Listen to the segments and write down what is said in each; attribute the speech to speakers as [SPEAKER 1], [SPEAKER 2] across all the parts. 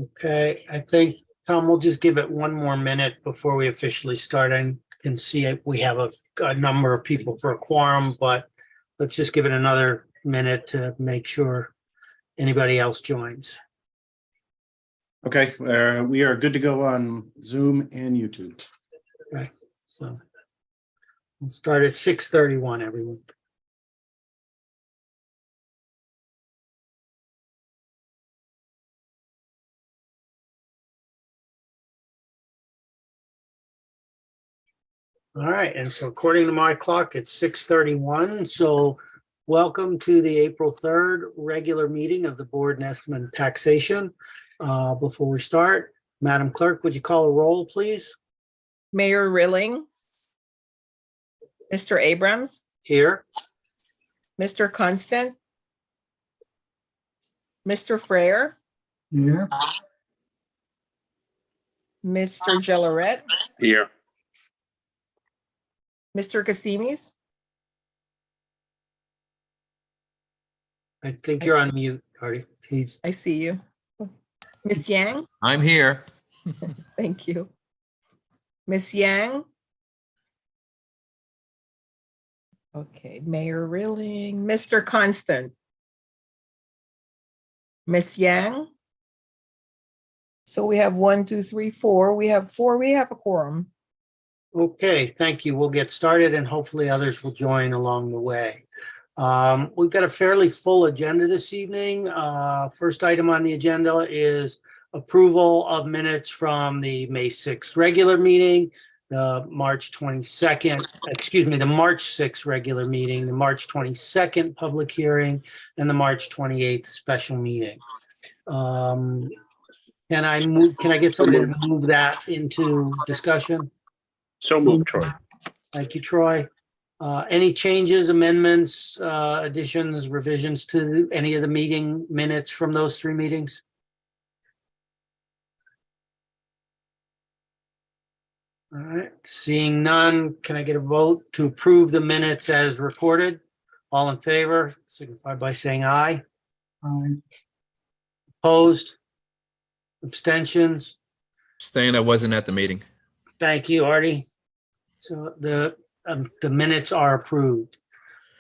[SPEAKER 1] Okay, I think, Tom, we'll just give it one more minute before we officially start. I can see we have a number of people for a quorum, but let's just give it another minute to make sure anybody else joins.
[SPEAKER 2] Okay, we are good to go on Zoom and YouTube.
[SPEAKER 1] Okay, so we'll start at 6:31, everyone. All right, and so according to my clock, it's 6:31. So welcome to the April 3rd regular meeting of the Board and Estimate and Taxation. Before we start, Madam Clerk, would you call a roll, please?
[SPEAKER 3] Mayor Rilling, Mr. Abrams,
[SPEAKER 1] Here.
[SPEAKER 3] Mr. Constant, Mr. Frere,
[SPEAKER 1] Here.
[SPEAKER 3] Mr. Gilleret,
[SPEAKER 4] Here.
[SPEAKER 3] Mr. Cassimis.
[SPEAKER 1] I think you're on mute, Artie.
[SPEAKER 3] I see you. Miss Yang,
[SPEAKER 5] I'm here.
[SPEAKER 3] thank you. Miss Yang. Okay, Mayor Rilling, Mr. Constant. Miss Yang. So we have 1, 2, 3, 4. We have 4. We have a quorum.
[SPEAKER 1] Okay, thank you. We'll get started and hopefully others will join along the way. We've got a fairly full agenda this evening. First item on the agenda is approval of minutes from the May 6th regular meeting, the March 22nd, the March 6th regular meeting, the March 22nd public hearing, and the March 28th special meeting. Can I get somebody to move that into discussion?
[SPEAKER 4] So moved, Troy.
[SPEAKER 1] Thank you, Troy. Any changes, amendments, additions, revisions to any of the meeting minutes from those 3 meetings? All right, seeing none, can I get a vote to approve the minutes as recorded? All in favor, signify by saying aye. Aye. Opposed? Abstentions?
[SPEAKER 5] Staying, I wasn't at the meeting.
[SPEAKER 1] Thank you, Artie. So the minutes are approved.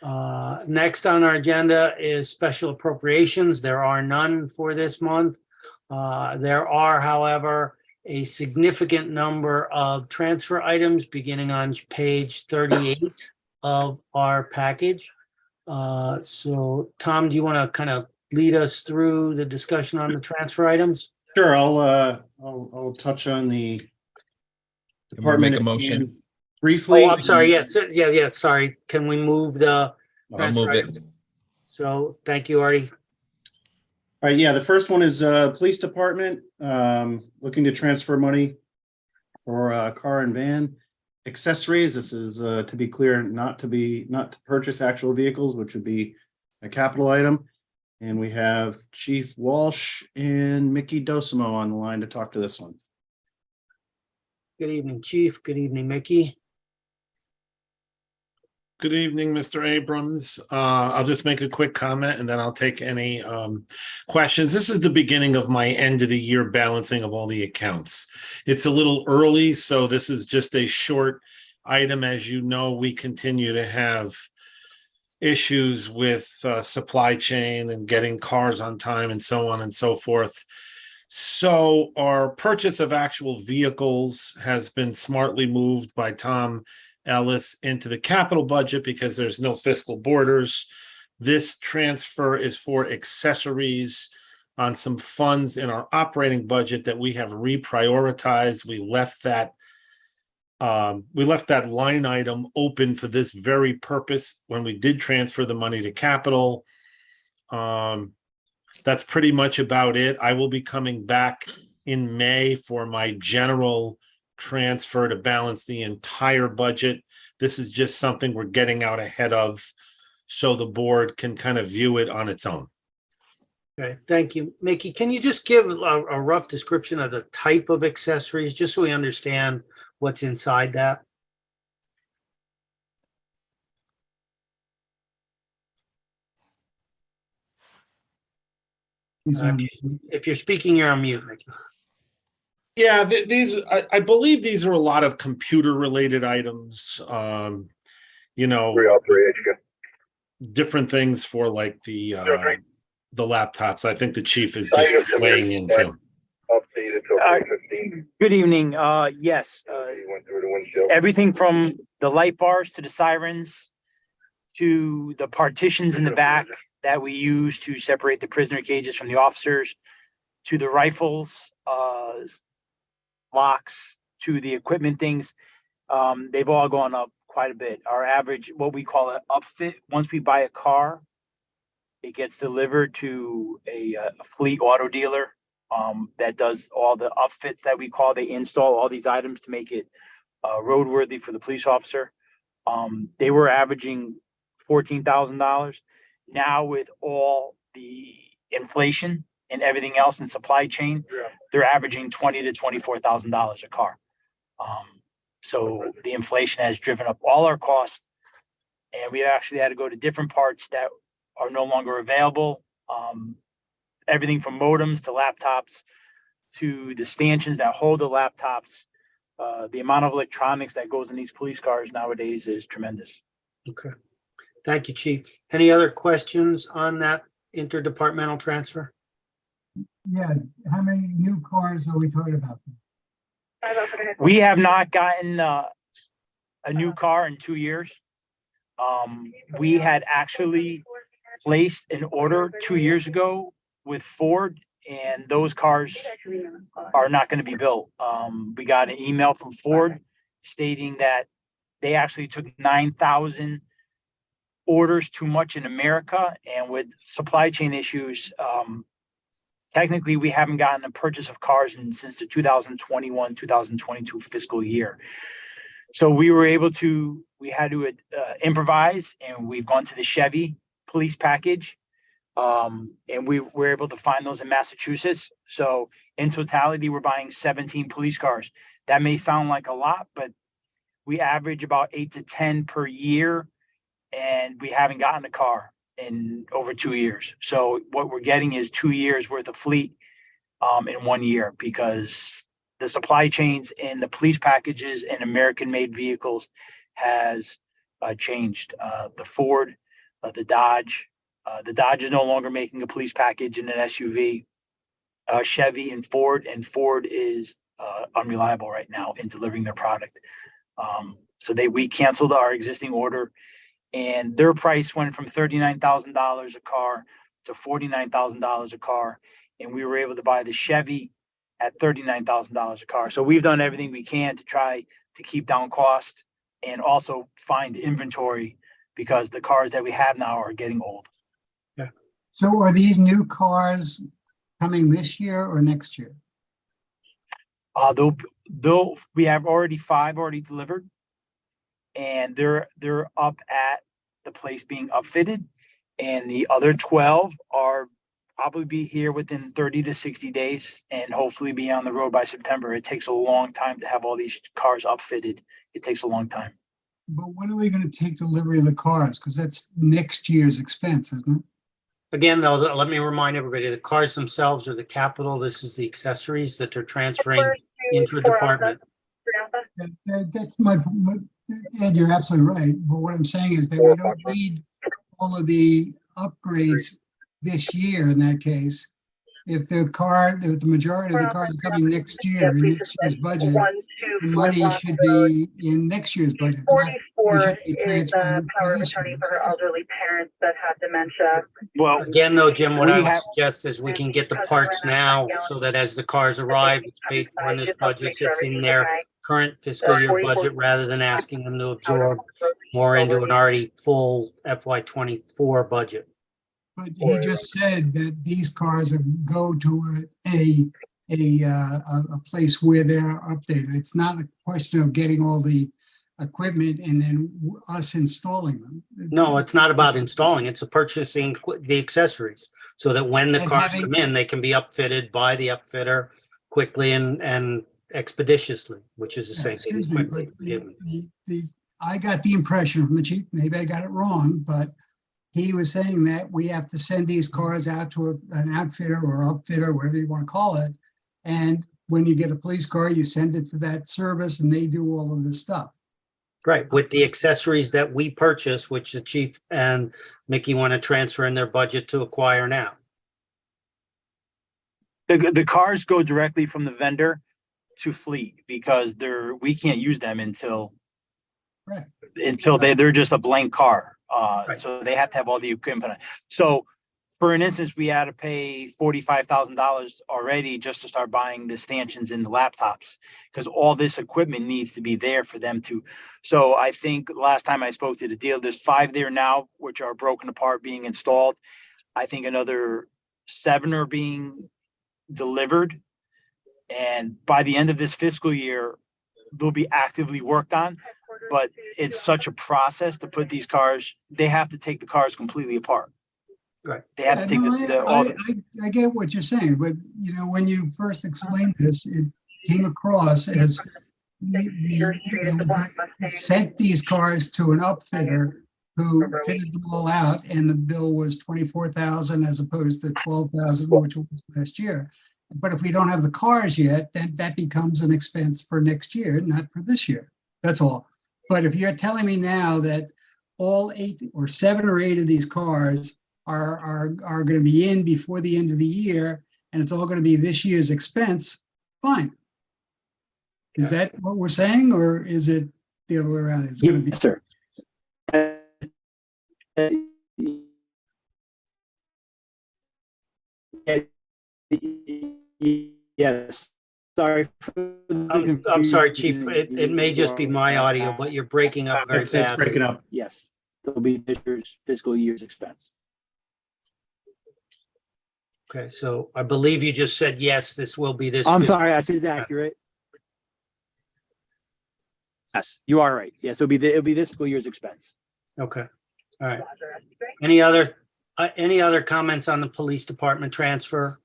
[SPEAKER 1] Next on our agenda is special appropriations. There are none for this month. There are, however, a significant number of transfer items beginning on page 38 of our package. So Tom, do you want to kind of lead us through the discussion on the transfer items?
[SPEAKER 2] Sure, I'll touch on the department
[SPEAKER 5] Make a motion.
[SPEAKER 2] briefly.
[SPEAKER 1] Oh, I'm sorry. Yes, yeah. Sorry. Can we move the?
[SPEAKER 5] I'll move it.
[SPEAKER 1] So thank you, Artie.
[SPEAKER 2] All right, yeah, the first one is police department, looking to transfer money for car and van accessories. This is to be clear, not to purchase actual vehicles, which would be a capital item. And we have Chief Walsh and Mickey Dosimo on the line to talk to this one.
[SPEAKER 1] Good evening, Chief. Good evening, Mickey.
[SPEAKER 4] Good evening, Mr. Abrams. I'll just make a quick comment and then I'll take any questions. This is the beginning of my end of the year balancing of all the accounts. It's a little early, so this is just a short item. As you know, we continue to have issues with supply chain and getting cars on time and so on and so forth. So our purchase of actual vehicles has been smartly moved by Tom Ellis into the capital budget because there's no fiscal borders. This transfer is for accessories on some funds in our operating budget that we have reprioritized. We left that line item open for this very purpose when we did transfer the money to capital. That's pretty much about it. I will be coming back in May for my general transfer to balance the entire budget. This is just something we're getting out ahead of so the board can kind of view it on its own.
[SPEAKER 1] Okay, thank you. Mickey, can you just give a rough description of the type of accessories, just so we understand what's inside that?
[SPEAKER 6] He's on.
[SPEAKER 1] If you're speaking, you're on mute, Mickey.
[SPEAKER 4] Yeah, I believe these are a lot of computer related items. You know, different things for like the laptops. I think the chief is just weighing in too.
[SPEAKER 7] Good evening. Yes, everything from the light bars to the sirens to the partitions in the back that we use to separate the prisoner cages from the officers, to the rifles, locks, to the equipment things. They've all gone up quite a bit. Our average, what we call an upfit, once we buy a car, it gets delivered to a fleet auto dealer that does all the upfits that we call. They install all these items to make it roadworthy for the police officer. They were averaging $14,000. Now with all the inflation and everything else in supply chain, they're averaging $20,000 to $24,000 a car. So the inflation has driven up all our costs, and we actually had to go to different parts that are no longer available. Everything from modems to laptops to the stanchions that hold the laptops. The amount of electronics that goes in these police cars nowadays is tremendous.
[SPEAKER 1] Okay. Thank you, Chief. Any other questions on that interdepartmental transfer?
[SPEAKER 6] Yeah, how many new cars are we talking about?
[SPEAKER 7] We have not gotten a new car in 2 years. We had actually placed an order 2 years ago with Ford, and those cars are not going to be built. We got an email from Ford stating that they actually took 9,000 orders too much in America, and with supply chain issues, technically we haven't gotten a purchase of cars since the 2021, 2022 fiscal year. So we had to improvise, and we've gone to the Chevy police package. And we were able to find those in Massachusetts. So in totality, we're buying 17 police cars. That may sound like a lot, but we average about 8 to 10 per year, and we haven't gotten a car in over 2 years. So what we're getting is 2 years worth of fleet in 1 year, because the supply chains and the police packages and American-made vehicles has changed. The Ford, the Dodge. The Dodge is no longer making a police package in an SUV. Chevy and Ford is unreliable right now in delivering their product. So we canceled our existing order, and their price went from $39,000 a car to $49,000 a car, and we were able to buy the Chevy at $39,000 a car. So we've done everything we can to try to keep down cost and also find inventory, because the cars that we have now are getting old.
[SPEAKER 6] So are these new cars coming this year or next year?
[SPEAKER 7] We have already 5 already delivered, and they're up at the place being upfitted, and the other 12 are probably be here within 30 to 60 days and hopefully be on the road by September. It takes a long time to have all these cars upfitted. It takes a long time.
[SPEAKER 6] But when are we going to take delivery of the cars? Because that's next year's expense, isn't it?
[SPEAKER 1] Again, though, let me remind everybody, the cars themselves are the capital. This is the accessories that they're transferring into a department.
[SPEAKER 6] That's my, Ed, you're absolutely right. But what I'm saying is that we don't need all of the upgrades this year in that case. If the majority of the cars are coming next year in next year's budget, the money should be in next year's budget.
[SPEAKER 8] 44 is the power of attorney for her elderly parents that have dementia.
[SPEAKER 7] Well,
[SPEAKER 1] Again, though, Jim, what I
[SPEAKER 7] We
[SPEAKER 1] would
[SPEAKER 7] have-
[SPEAKER 1] suggest is we can get the parts now so that as the cars arrive, it's paid for in this budget, it's in their current fiscal year budget, rather than asking them to absorb more into an already full FY24 budget.
[SPEAKER 6] But he just said that these cars go to a place where they're updated. It's not a question of getting all the equipment and then us installing them.
[SPEAKER 1] No, it's not about installing, it's purchasing the accessories, so that when the
[SPEAKER 6] And
[SPEAKER 1] cars
[SPEAKER 6] having-
[SPEAKER 1] come in, they can be upfitted by the upfitter quickly and expeditiously, which is the same thing. as
[SPEAKER 6] Excuse me,
[SPEAKER 1] quickly.
[SPEAKER 6] but I got the impression from the chief, maybe I got it wrong, but he was saying that we have to send these cars out to an outfitter or upfitter, whatever you want to call it. And when you get a police car, you send it to that service and they do all of this stuff.
[SPEAKER 1] Right, with the accessories that we purchase, which the chief and Mickey want to transfer in their budget to acquire now.
[SPEAKER 7] The cars go directly from the vendor to fleet because we can't use them until
[SPEAKER 6] Right.
[SPEAKER 7] they're just a blank car.
[SPEAKER 1] Right.
[SPEAKER 7] So they have to have all the equipment. So for an instance, we had to pay $45,000 already just to start buying the stanchions and the laptops because all this equipment needs to be there for them to. So I think last time I spoke to the deal, there's 5 there now, which are broken apart being installed. I think another 7 are being delivered. And by the end of this fiscal year, they'll be actively worked on. But it's such a process to put these cars, they have to take the cars completely apart.
[SPEAKER 1] Right.
[SPEAKER 7] They have to take
[SPEAKER 6] I get what you're saying, but you know, when you first explained this, it came across as you sent these cars to an upfitter who fitted them all out, and the bill was 24,000 as opposed to 12,000, which was last year. But if we don't have the cars yet, then that becomes an expense for next year, not for this year. That's all. But if you're telling me now that all 8 or 7 or 8 of these cars are going to be in before the end of the year, and it's all going to be this year's expense, fine. Is that what we're saying, or is it the other way around? It's going to be.
[SPEAKER 7] Yes, sir. Yes. Sorry.
[SPEAKER 1] I'm sorry, Chief. It may just be my audio, but you're breaking up very
[SPEAKER 2] It's
[SPEAKER 1] badly.
[SPEAKER 2] breaking up.
[SPEAKER 7] Yes, it'll be this year's fiscal year's expense.
[SPEAKER 1] Okay, so I believe you just said, yes, this will be this.
[SPEAKER 7] I'm
[SPEAKER 1] fiscal-
[SPEAKER 7] sorry, that is accurate. Yes, you are right. Yes, it'll be this fiscal year's expense.
[SPEAKER 1] Okay, all right. Any other comments on the police department transfer?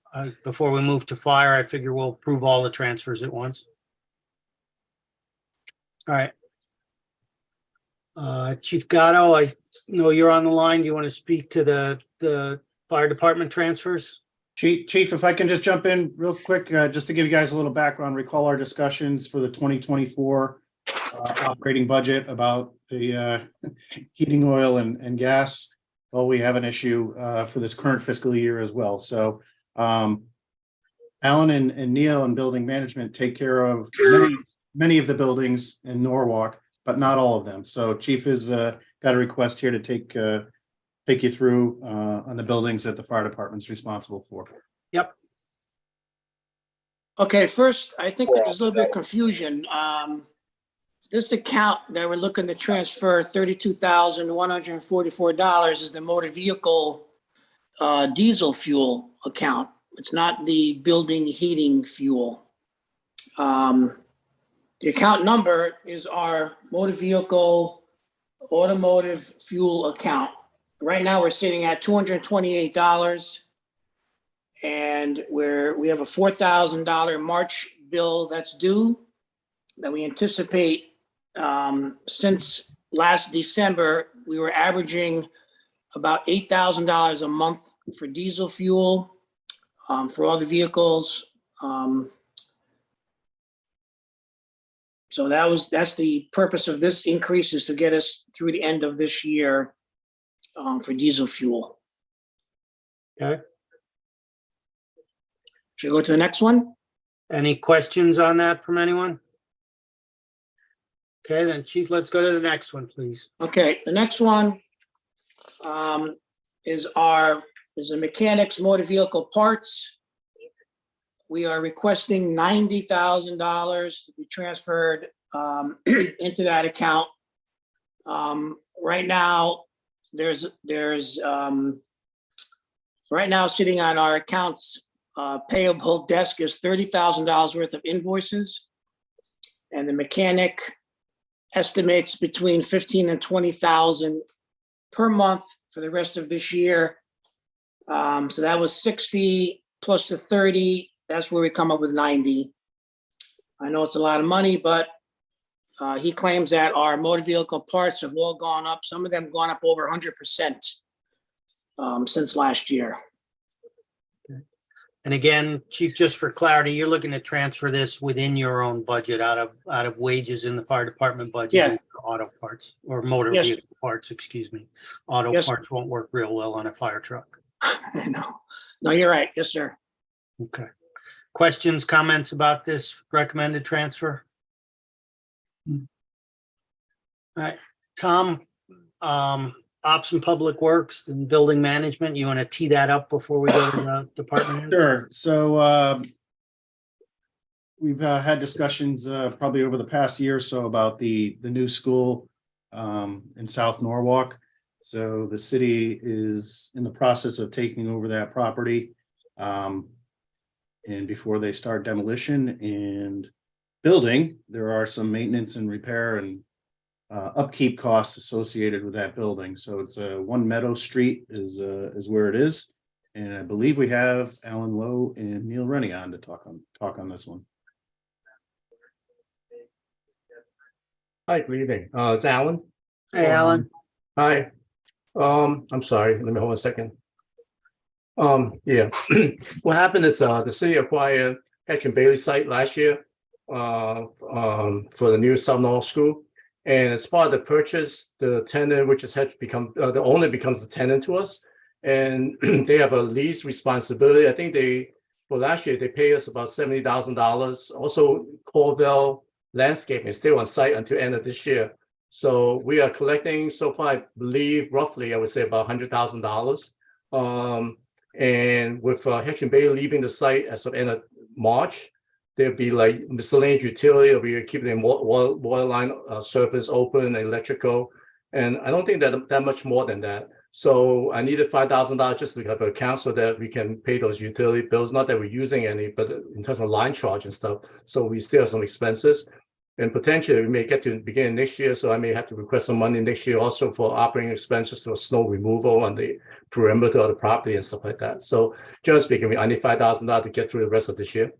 [SPEAKER 1] Before we move to fire, I figure we'll approve all the transfers at once. All right. Chief Gatto, I know you're on the line. Do you want to speak to the fire department transfers?
[SPEAKER 2] Chief, if I can just jump in real quick, just to give you guys a little background, recall our discussions for the 2024 operating budget about the heating oil and gas. Well, we have an issue for this current fiscal year as well. So Alan and Neil in building management take care of many of the buildings in Norwalk, but not all of them. So Chief has got a request here to take you through on the buildings that the fire department's responsible for.
[SPEAKER 1] Yep.
[SPEAKER 9] Okay, first, I think there's a little bit of confusion. This account that we're looking to transfer $32,144 is the motor vehicle diesel fuel account. It's not the building heating fuel. The account number is our motor vehicle automotive fuel account. Right now, we're sitting at $228, and we have a $4,000 March bill that's due that we anticipate. Since last December, we were averaging about $8,000 a month for diesel fuel for all the vehicles. So that's the purpose of this increase, is to get us through the end of this year for diesel fuel.
[SPEAKER 1] Okay.
[SPEAKER 9] Should we go to the next one?
[SPEAKER 1] Any questions on that from anyone? Okay, then Chief, let's go to the next one, please.
[SPEAKER 9] Okay, the next one is the mechanics motor vehicle parts. We are requesting $90,000 to be transferred into that account. Right now, right now sitting on our accounts payable desk is $30,000 worth of invoices, and the mechanic estimates between 15 and 20,000 per month for the rest of this year. So that was 60 plus the 30. That's where we come up with 90. I know it's a lot of money, but he claims that our motor vehicle parts have all gone up. Some of them gone up over 100% since last year.
[SPEAKER 1] And again, Chief, just for clarity, you're looking to transfer this within your own budget out of wages in the fire department budget.
[SPEAKER 9] Yeah.
[SPEAKER 1] into Auto parts or motor
[SPEAKER 9] Yes.
[SPEAKER 1] vehicle parts, excuse me. Auto
[SPEAKER 9] Yes.
[SPEAKER 1] parts won't work real well on a fire truck.
[SPEAKER 9] No, you're right. Yes, sir.
[SPEAKER 1] Okay. Questions, comments about this recommended transfer? All right, Tom, Ops and Public Works and Building Management, you want to tee that up before we go to the department? heads?
[SPEAKER 2] Sure. So we've had discussions probably over the past year or so about the new school in South Norwalk. So the city is in the process of taking over that property. And before they start demolition and building, there are some maintenance and repair and upkeep costs associated with that building. So it's One Meadow Street is where it is. And I believe we have Alan Lowe and Neil Rennie on to talk on this one.
[SPEAKER 10] Hi, good evening. It's Alan.
[SPEAKER 1] Hey, Alan.
[SPEAKER 10] Hi. I'm sorry, let me hold a second. Yeah, what happened is the city acquired Hatch and Bailey site last year for the new South North School. And as part of the purchase, the tenant, which is Hatch, the owner becomes the tenant to us. And they have a lease responsibility. I think for last year, they pay us about $70,000. Also, Corvell Landscaping is still on site until end of this year. So we are collecting so far, I believe, roughly, I would say about $100,000. And with Hatch and Bailey leaving the site as of end of March, there'll be like miscellaneous utility, we're keeping the water line service open, electrical. And I don't think that much more than that. So I needed $5,000 just to have an account so that we can pay those utility bills. Not that we're using any, but in terms of line charge and stuff. So we still have some expenses. And potentially we may get to the beginning next year. So I may have to request some money next year also for operating expenses for snow removal on the perimeter of the property and stuff like that. So generally speaking, I need $5,000 to get through the rest of this year.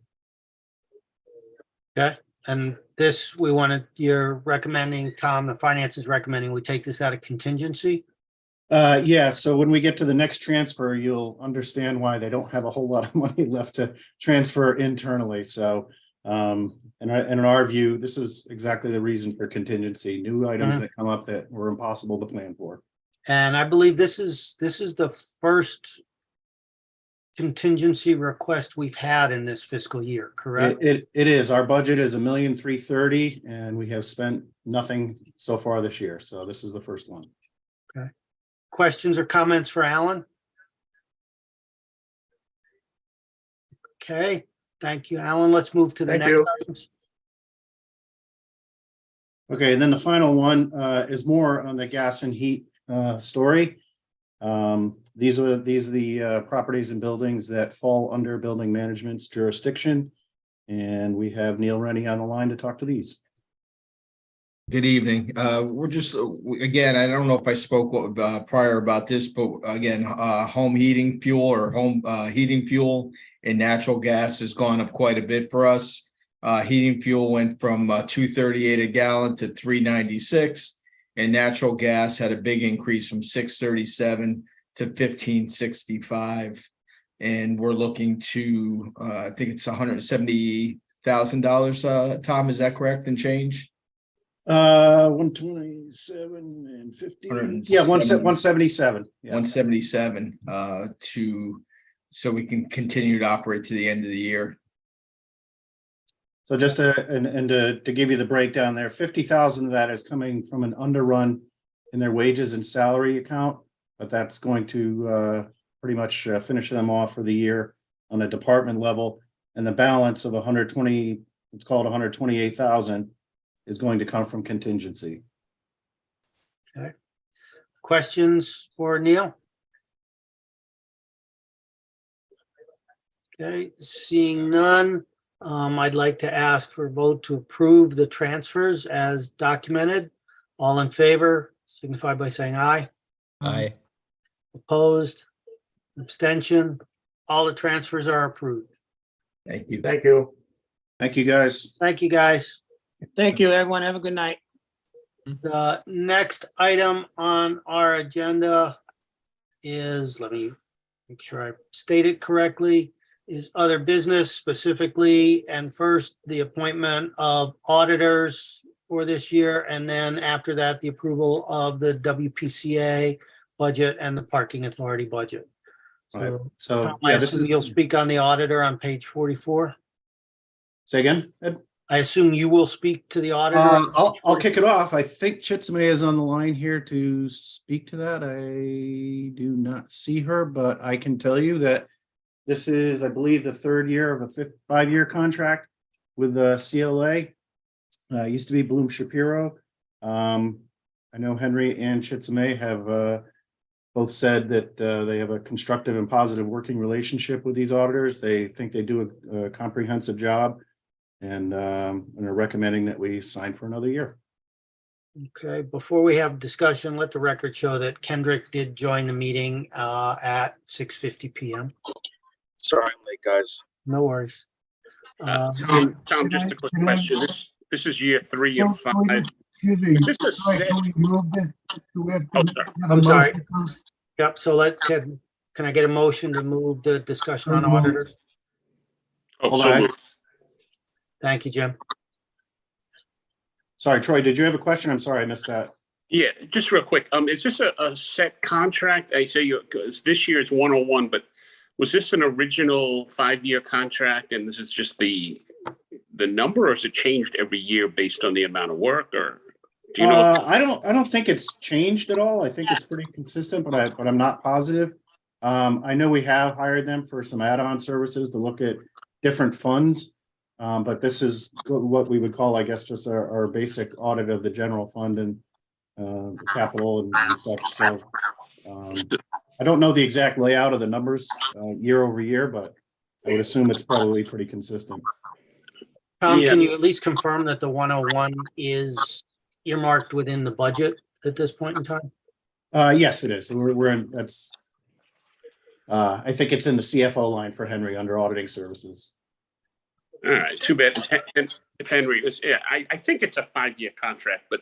[SPEAKER 1] Okay, and this, you're recommending, Tom, the finance is recommending we take this out of contingency?
[SPEAKER 2] Yeah, so when we get to the next transfer, you'll understand why they don't have a whole lot of money left to transfer internally. So in our view, this is exactly the reason for contingency, new items that come up that were impossible to plan for.
[SPEAKER 1] And I believe this is the first contingency request we've had in this fiscal year, correct?
[SPEAKER 2] It is. Our budget is $1,330,000 and we have spent nothing so far this year. So this is the first one.
[SPEAKER 1] Okay. Questions or comments for Alan? Okay, thank you, Alan. Let's move to the
[SPEAKER 10] Thank
[SPEAKER 1] next
[SPEAKER 10] you.
[SPEAKER 1] items.
[SPEAKER 2] Okay, and then the final one is more on the gas and heat story. These are the properties and buildings that fall under building management's jurisdiction. And we have Neil Rennie on the line to talk to these.
[SPEAKER 11] Good evening. We're just, again, I don't know if I spoke prior about this, but again, home heating fuel or home heating fuel and natural gas has gone up quite a bit for us. Heating fuel went from $2.38 a gallon to $3.96, and natural gas had a big increase from $6.37 to $15.65. And we're looking to, I think it's $170,000. Tom, is that correct and change?
[SPEAKER 2] 127 and 50. Yeah, 177. Yeah.
[SPEAKER 11] 177 so we can continue to operate to the end of the year.
[SPEAKER 2] So just to give you the breakdown there, 50,000 of that is coming from an underrun in their wages and salary account, but that's going to pretty much finish them off for the year on a department level. And the balance of 120, it's called 128,000, is going to come from contingency.
[SPEAKER 1] Okay. Questions for Neil? Okay, seeing none, I'd like to ask for a vote to approve the transfers as documented. All in favor, signify by saying aye.
[SPEAKER 5] Aye.
[SPEAKER 1] Opposed, abstention, all the transfers are approved.
[SPEAKER 11] Thank you.
[SPEAKER 10] Thank you.
[SPEAKER 2] Thank you, guys.
[SPEAKER 1] Thank you, guys.
[SPEAKER 9] Thank you, everyone. Have a good night.
[SPEAKER 1] The next item on our agenda is, let me make sure I state it correctly, is other business specifically, and first, the appointment of auditors for this year, and then after that, the approval of the WPCA budget and the parking authority budget.
[SPEAKER 2] Right.
[SPEAKER 1] So,
[SPEAKER 2] So,
[SPEAKER 1] Tom, I
[SPEAKER 2] yeah, this
[SPEAKER 1] assume
[SPEAKER 2] is,
[SPEAKER 1] you'll speak on the auditor on page 44?
[SPEAKER 2] say again, Ed?
[SPEAKER 1] I assume you will speak to the auditor? on page
[SPEAKER 2] I'll kick
[SPEAKER 1] 44?
[SPEAKER 2] it off. I think Chitsame is on the line here to speak to that. I do not see her, but I can tell you that this is, I believe, the third year of a 5-year contract with the CLA. Used to be Bloom Shapiro. I know Henry and Chitsame have both said that they have a constructive and positive working relationship with these auditors. They think they do a comprehensive job, and are recommending that we sign for another year.
[SPEAKER 1] Okay, before we have discussion, let the record show that Kendrick did join the meeting at 6:50 PM.
[SPEAKER 12] Sorry, I'm late, guys.
[SPEAKER 1] No worries.
[SPEAKER 13] Tom, just a quick
[SPEAKER 6] can I-
[SPEAKER 13] question. This is year 3 of
[SPEAKER 6] Can we
[SPEAKER 13] 5.
[SPEAKER 6] just- Excuse me,
[SPEAKER 13] This is
[SPEAKER 6] Troy, can we move this? Do we have
[SPEAKER 13] Oh,
[SPEAKER 6] to
[SPEAKER 13] sorry.
[SPEAKER 6] have a
[SPEAKER 1] I'm sorry.
[SPEAKER 6] motion, please?
[SPEAKER 1] Yep, so can I get a motion to move the discussion on
[SPEAKER 6] So moved.
[SPEAKER 1] auditors?
[SPEAKER 13] Oh,
[SPEAKER 2] Hold
[SPEAKER 13] so
[SPEAKER 2] on.
[SPEAKER 13] moved.
[SPEAKER 1] Thank you, Jim.
[SPEAKER 2] Sorry, Troy, did you have a question? I'm sorry, I missed that.
[SPEAKER 13] Yeah, just real quick. Is this a set contract? I say this year is 101, but was this an original 5-year contract and this is just the number, or is it changed every year based on the amount of work, or do you know?
[SPEAKER 2] I don't think it's changed at all. I think it's pretty consistent, but I'm not positive. I know we have hired them for some add-on services to look at different funds. But this is what we would call, I guess, just our basic audit of the general fund and the capital and such. So I don't know the exact layout of the numbers year over year, but I would assume it's probably pretty consistent.
[SPEAKER 1] Tom,
[SPEAKER 13] Yeah.
[SPEAKER 1] can you at least confirm that the 101 is earmarked within the budget at this point in time?
[SPEAKER 2] Yes, it is. We're in, that's, I think it's in the CFO line for Henry under auditing services.
[SPEAKER 13] All right, too bad. If Henry was, yeah, I think it's a 5-year contract, but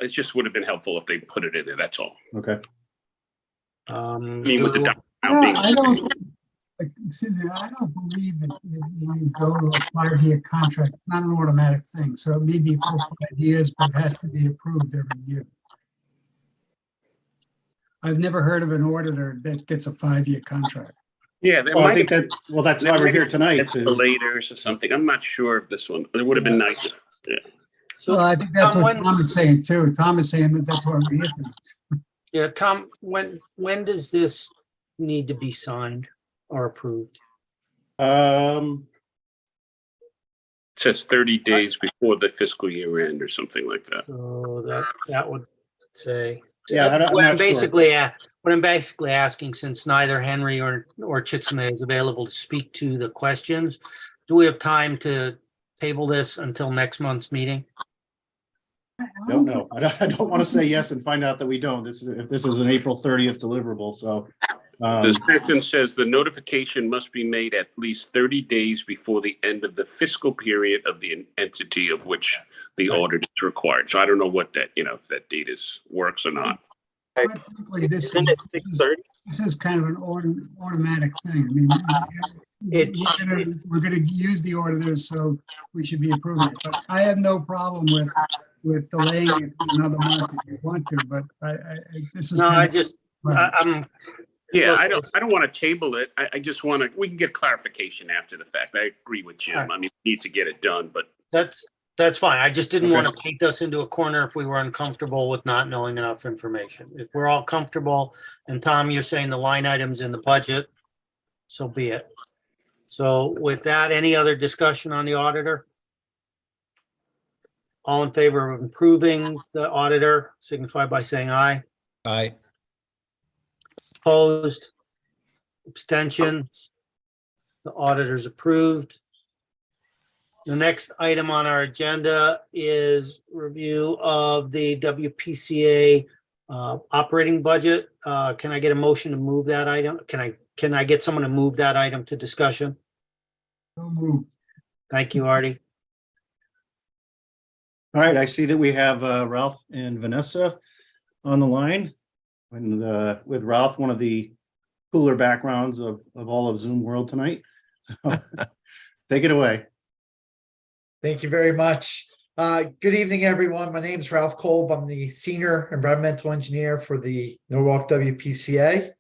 [SPEAKER 13] it just would have been helpful if they put it in there. That's all.
[SPEAKER 2] Okay.
[SPEAKER 13] I mean, with the dollar
[SPEAKER 6] Yeah,
[SPEAKER 13] amount being.
[SPEAKER 6] I don't, excuse me, I don't believe that you go to a 5-year contract, not an automatic thing. So it may be for 5 years, but it has to be approved every year. I've never heard of an auditor that gets a 5-year contract.
[SPEAKER 13] Yeah, there
[SPEAKER 2] Well, I
[SPEAKER 13] might
[SPEAKER 2] think
[SPEAKER 13] have
[SPEAKER 2] that, well, that's why we're here tonight to,
[SPEAKER 13] escalators or something. I'm not sure of this one. It would have been nice.
[SPEAKER 1] So,
[SPEAKER 6] Well, I think that's
[SPEAKER 1] Tom,
[SPEAKER 6] what
[SPEAKER 1] when's-
[SPEAKER 6] Tom is saying too. Tom is saying that that's why we're here tonight.
[SPEAKER 1] yeah, Tom, when does this need to be signed or approved?
[SPEAKER 2] um,
[SPEAKER 13] It says 30 days before the fiscal year end or something like that.
[SPEAKER 1] So that would say.
[SPEAKER 2] Yeah, I'm
[SPEAKER 1] What I'm
[SPEAKER 2] not sure.
[SPEAKER 1] what I'm basically asking, since neither Henry or Chitsame is available to speak to the questions, do we have time to table this until next month's meeting?
[SPEAKER 2] don't know. I don't want to say yes and find out that we don't. This is an April 30th deliverable, so.
[SPEAKER 13] The sentence says the notification must be made at least 30 days before the end of the fiscal period of the entity of which the audit is required. So I don't know what that, if that date works or not.
[SPEAKER 6] Quite frankly, this
[SPEAKER 12] Isn't it
[SPEAKER 6] is
[SPEAKER 12] 6:30?
[SPEAKER 6] this is kind of an automatic thing. I mean, we're gonna use the auditors, so we should be approving it. But I have no problem with delaying it for another month if you want to, but this is.
[SPEAKER 1] No,
[SPEAKER 6] kind
[SPEAKER 1] I
[SPEAKER 6] of-
[SPEAKER 1] just,
[SPEAKER 6] Right.
[SPEAKER 1] I'm,
[SPEAKER 13] Yeah,
[SPEAKER 1] Look,
[SPEAKER 13] I
[SPEAKER 1] it's-
[SPEAKER 13] don't want to table it. I just want to, we can get clarification after the fact. I agree with Jim.
[SPEAKER 1] Alright.
[SPEAKER 13] I mean, we need to get it done, but
[SPEAKER 1] that's fine. I just didn't
[SPEAKER 2] Okay.
[SPEAKER 1] want to paint us into a corner if we were uncomfortable with not knowing enough information. If we're all comfortable, and Tom, you're saying the line items in the budget, so be it. So with that, any other discussion on the auditor? All in favor of improving the auditor, signify by saying aye.
[SPEAKER 5] Aye.
[SPEAKER 1] Opposed? Abstentions? The auditor's approved. The next item on our agenda is review of the WPCA operating budget. Can I get a motion to move that item? Can I get someone to move that item to discussion?
[SPEAKER 6] So moved.
[SPEAKER 1] Thank you, Artie.
[SPEAKER 2] All right, I see that we have Ralph and Vanessa on the line. with Ralph, one of the cooler backgrounds of all of Zoom world tonight. So, take it away.
[SPEAKER 14] Thank you very much. Good evening, everyone. My name is Ralph Kolb. I'm the Senior Environmental Engineer for the Norwalk WPCA.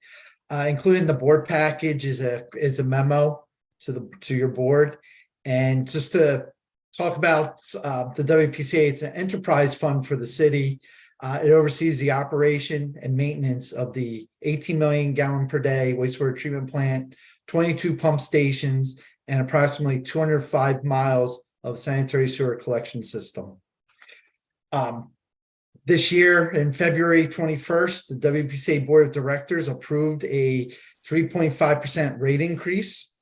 [SPEAKER 14] Including the board package is a memo to your board. And just to talk about the WPCA, it's an enterprise fund for the city. It oversees the operation and maintenance of the 18 million gallon per day wastewater treatment plant, 22 pump stations, and approximately 205 miles of sanitary sewer collection system. This year, in February 21st, the WPCA Board of Directors approved a 3.5% rate increase.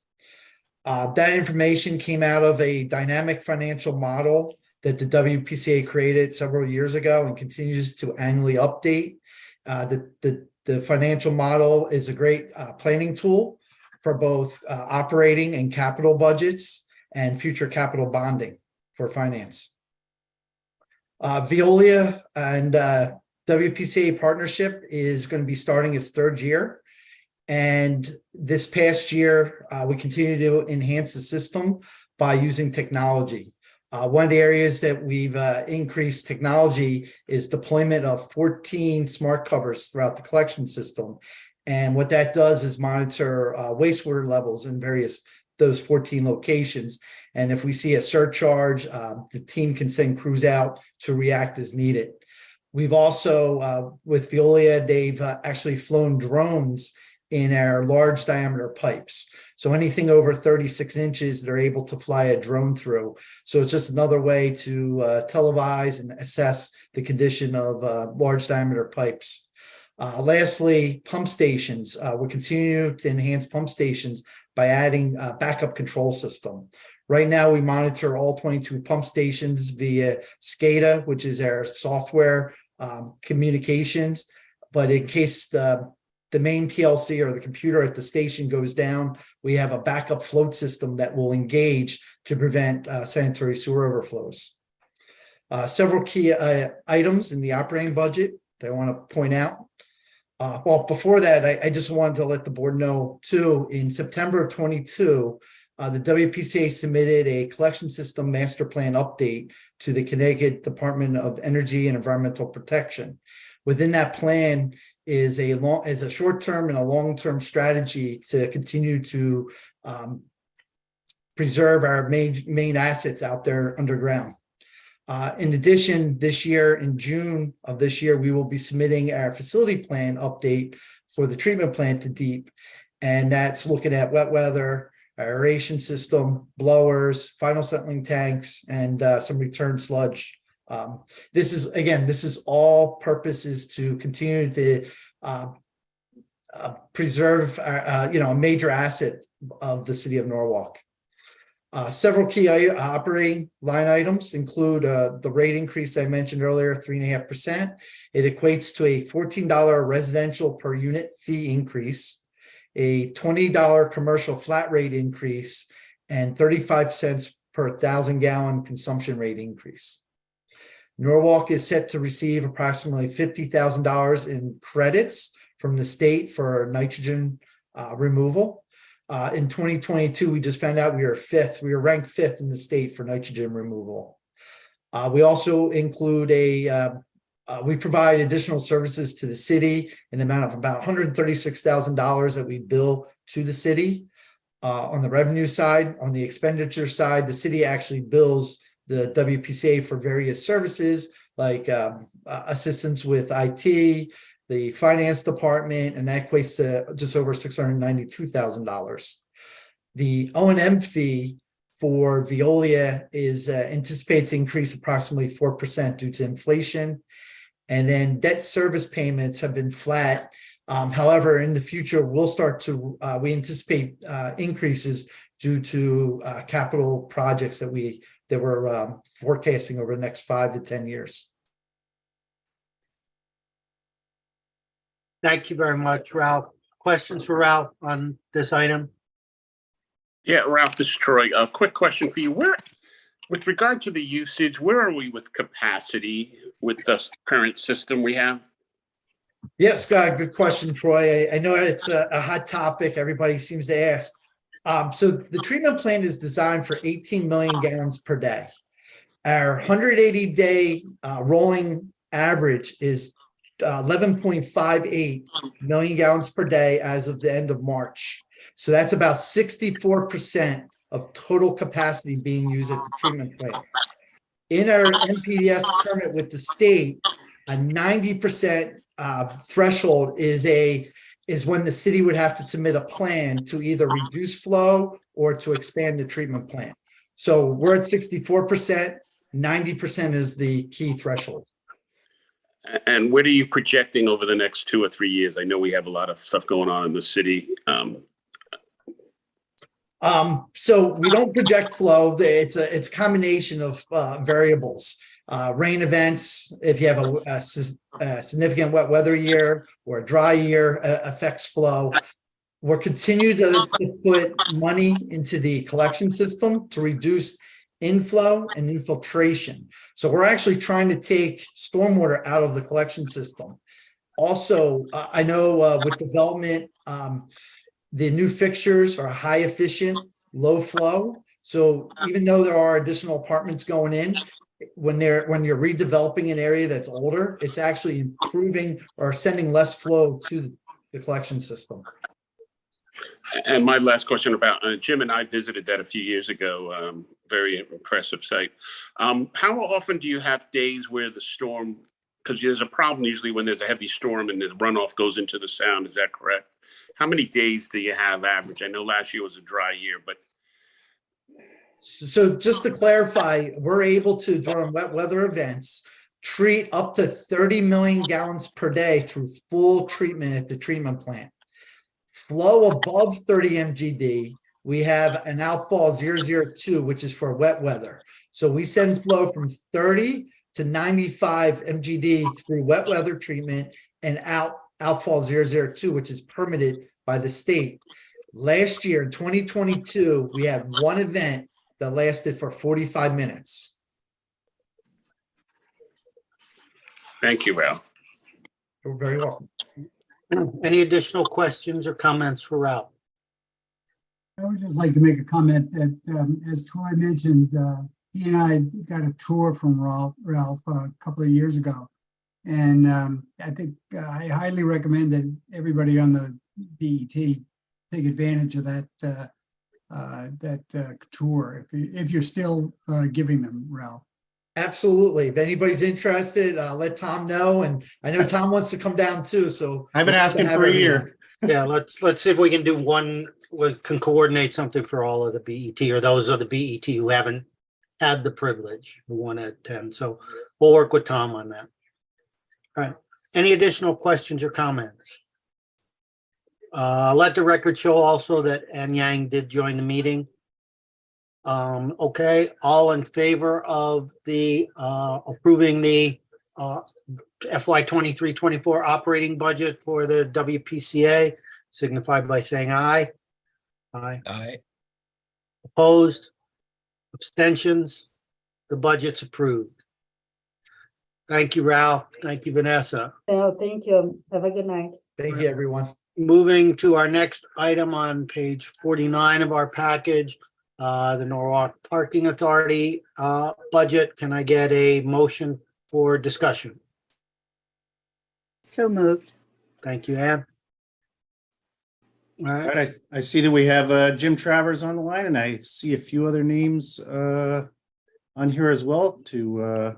[SPEAKER 14] That information came out of a dynamic financial model that the WPCA created several years ago and continues to annually update. The financial model is a great planning tool for both operating and capital budgets and future capital bonding for finance. Veolia and WPCA partnership is going to be starting its third year. And this past year, we continue to enhance the system by using technology. One of the areas that we've increased technology is deployment of 14 smart covers throughout the collection system. And what that does is monitor wastewater levels in those 14 locations. And if we see a surcharge, the team can send crews out to react as needed. We've also, with Veolia, they've actually flown drones in our large diameter pipes. So anything over 36 inches, they're able to fly a drone through. So it's just another way to televise and assess the condition of large diameter pipes. Lastly, pump stations. We continue to enhance pump stations by adding a backup control system. Right now, we monitor all 22 pump stations via SCADA, which is our software communications. But in case the main PLC or the computer at the station goes down, we have a backup float system that will engage to prevent sanitary sewer overflows. Several key items in the operating budget that I want to point out. Well, before that, I just wanted to let the board know too, in September of 22, the WPCA submitted a collection system master plan update to the Connecticut Department of Energy and Environmental Protection. Within that plan is a short-term and a long-term strategy to continue to preserve our main assets out there underground. In addition, this year, in June of this year, we will be submitting our facility plan update for the treatment plant to DEEP. And that's looking at wet weather, aeration system, blowers, final settling tanks, and some return sludge. This is all purposes to continue to preserve, a major asset of the city of Norwalk. Several key operating line items include the rate increase I mentioned earlier, 3.5%. It equates to a $14 residential per unit fee increase, a $20 commercial flat rate increase, and 35 cents per 1,000 gallon consumption rate increase. Norwalk is set to receive approximately $50,000 in credits from the state for nitrogen removal. In 2022, we just found out we were ranked fifth in the state for nitrogen removal. We also include we provide additional services to the city in the amount of about $136,000 that we bill to the city. On the revenue side, on the expenditure side, the city actually bills the WPCA for various services like assistance with IT, the finance department, and that equates to just over $692,000. The O&M fee for Veolia is anticipated to increase approximately 4% due to inflation. And then debt service payments have been flat. However, in the future, we anticipate increases due to capital projects that we're forecasting over the next 5 to 10 years.
[SPEAKER 1] Thank you very much, Ralph. Questions for Ralph on this item?
[SPEAKER 13] Yeah, Ralph, this is Troy. A quick question for you. With regard to the usage, where are we with capacity with the current system we have?
[SPEAKER 14] Yes, Scott, good question, Troy. I know it's a hot topic. Everybody seems to ask. So the treatment plant is designed for 18 million gallons per day. Our 180-day rolling average is 11.58 million gallons per day as of the end of March. So that's about 64% of total capacity being used at the treatment plant. In our NPDS permit with the state, a 90% threshold is when the city would have to submit a plan to either reduce flow or to expand the treatment plant. So we're at 64%, 90% is the key threshold.
[SPEAKER 13] And what are you projecting over the next 2 or 3 years? I know we have a lot of stuff going on in the city.
[SPEAKER 14] So we don't project flow. It's a combination of variables. Rain events, if you have a significant wet weather year or a dry year, affects flow. We're continuing to put money into the collection system to reduce inflow and infiltration. So we're actually trying to take stormwater out of the collection system. Also, I know with development, the new fixtures are high efficient, low flow. So even though there are additional apartments going in, when you're redeveloping an area that's older, it's actually improving or sending less flow to the collection system.
[SPEAKER 13] And my last question about Jim and I visited that a few years ago. Very impressive site. How often do you have days where the storm, because there's a problem usually when there's a heavy storm and the runoff goes into the sound, is that correct? How many days do you have average? I know last year was a dry year, but.
[SPEAKER 14] So just to clarify, we're able to, during wet weather events, treat up to 30 million gallons per day through full treatment at the treatment plant. Flow above 30 MGD, we have an outfall 002, which is for wet weather. So we send flow from 30 to 95 MGD through wet weather treatment and outfall 002, which is permitted by the state. Last year, in 2022, we had one event that lasted for 45 minutes.
[SPEAKER 13] Thank you, Ralph.
[SPEAKER 14] You're very welcome.
[SPEAKER 1] Any additional questions or comments for Ralph?
[SPEAKER 6] I would just like to make a comment that, as Troy mentioned, he and I got a tour from Ralph a couple of years ago. And I think I highly recommend that everybody on the BET take advantage of that tour if you're still giving them, Ralph.
[SPEAKER 14] Absolutely. If anybody's interested, let Tom know. And I know Tom wants to come down too. So
[SPEAKER 2] I've been asking for a year.
[SPEAKER 1] Yeah, let's see if we can do one. We can coordinate something for all of the BET or those of the BET who haven't had the privilege who want to attend. So we'll work with Tom on that. All right. Any additional questions or comments? Let the record show also that Ann Yang did join the meeting. Okay, all in favor of the approving the FY 23-24 operating budget for the WPCA, signify by saying aye. Aye.
[SPEAKER 5] Aye.
[SPEAKER 1] Opposed? Abstentions? The budget's approved. Thank you, Ralph. Thank you, Vanessa.
[SPEAKER 15] Oh, thank you. Have a good night.
[SPEAKER 14] thank you, everyone.
[SPEAKER 1] Moving to our next item on page 49 of our package, the Norwalk Parking Authority budget. Can I get a motion for discussion?
[SPEAKER 15] So moved.
[SPEAKER 1] Thank you, Ann. All
[SPEAKER 2] All
[SPEAKER 1] right,
[SPEAKER 2] right, I see that we have Jim Travers on the line, and I see a few other names on here as well to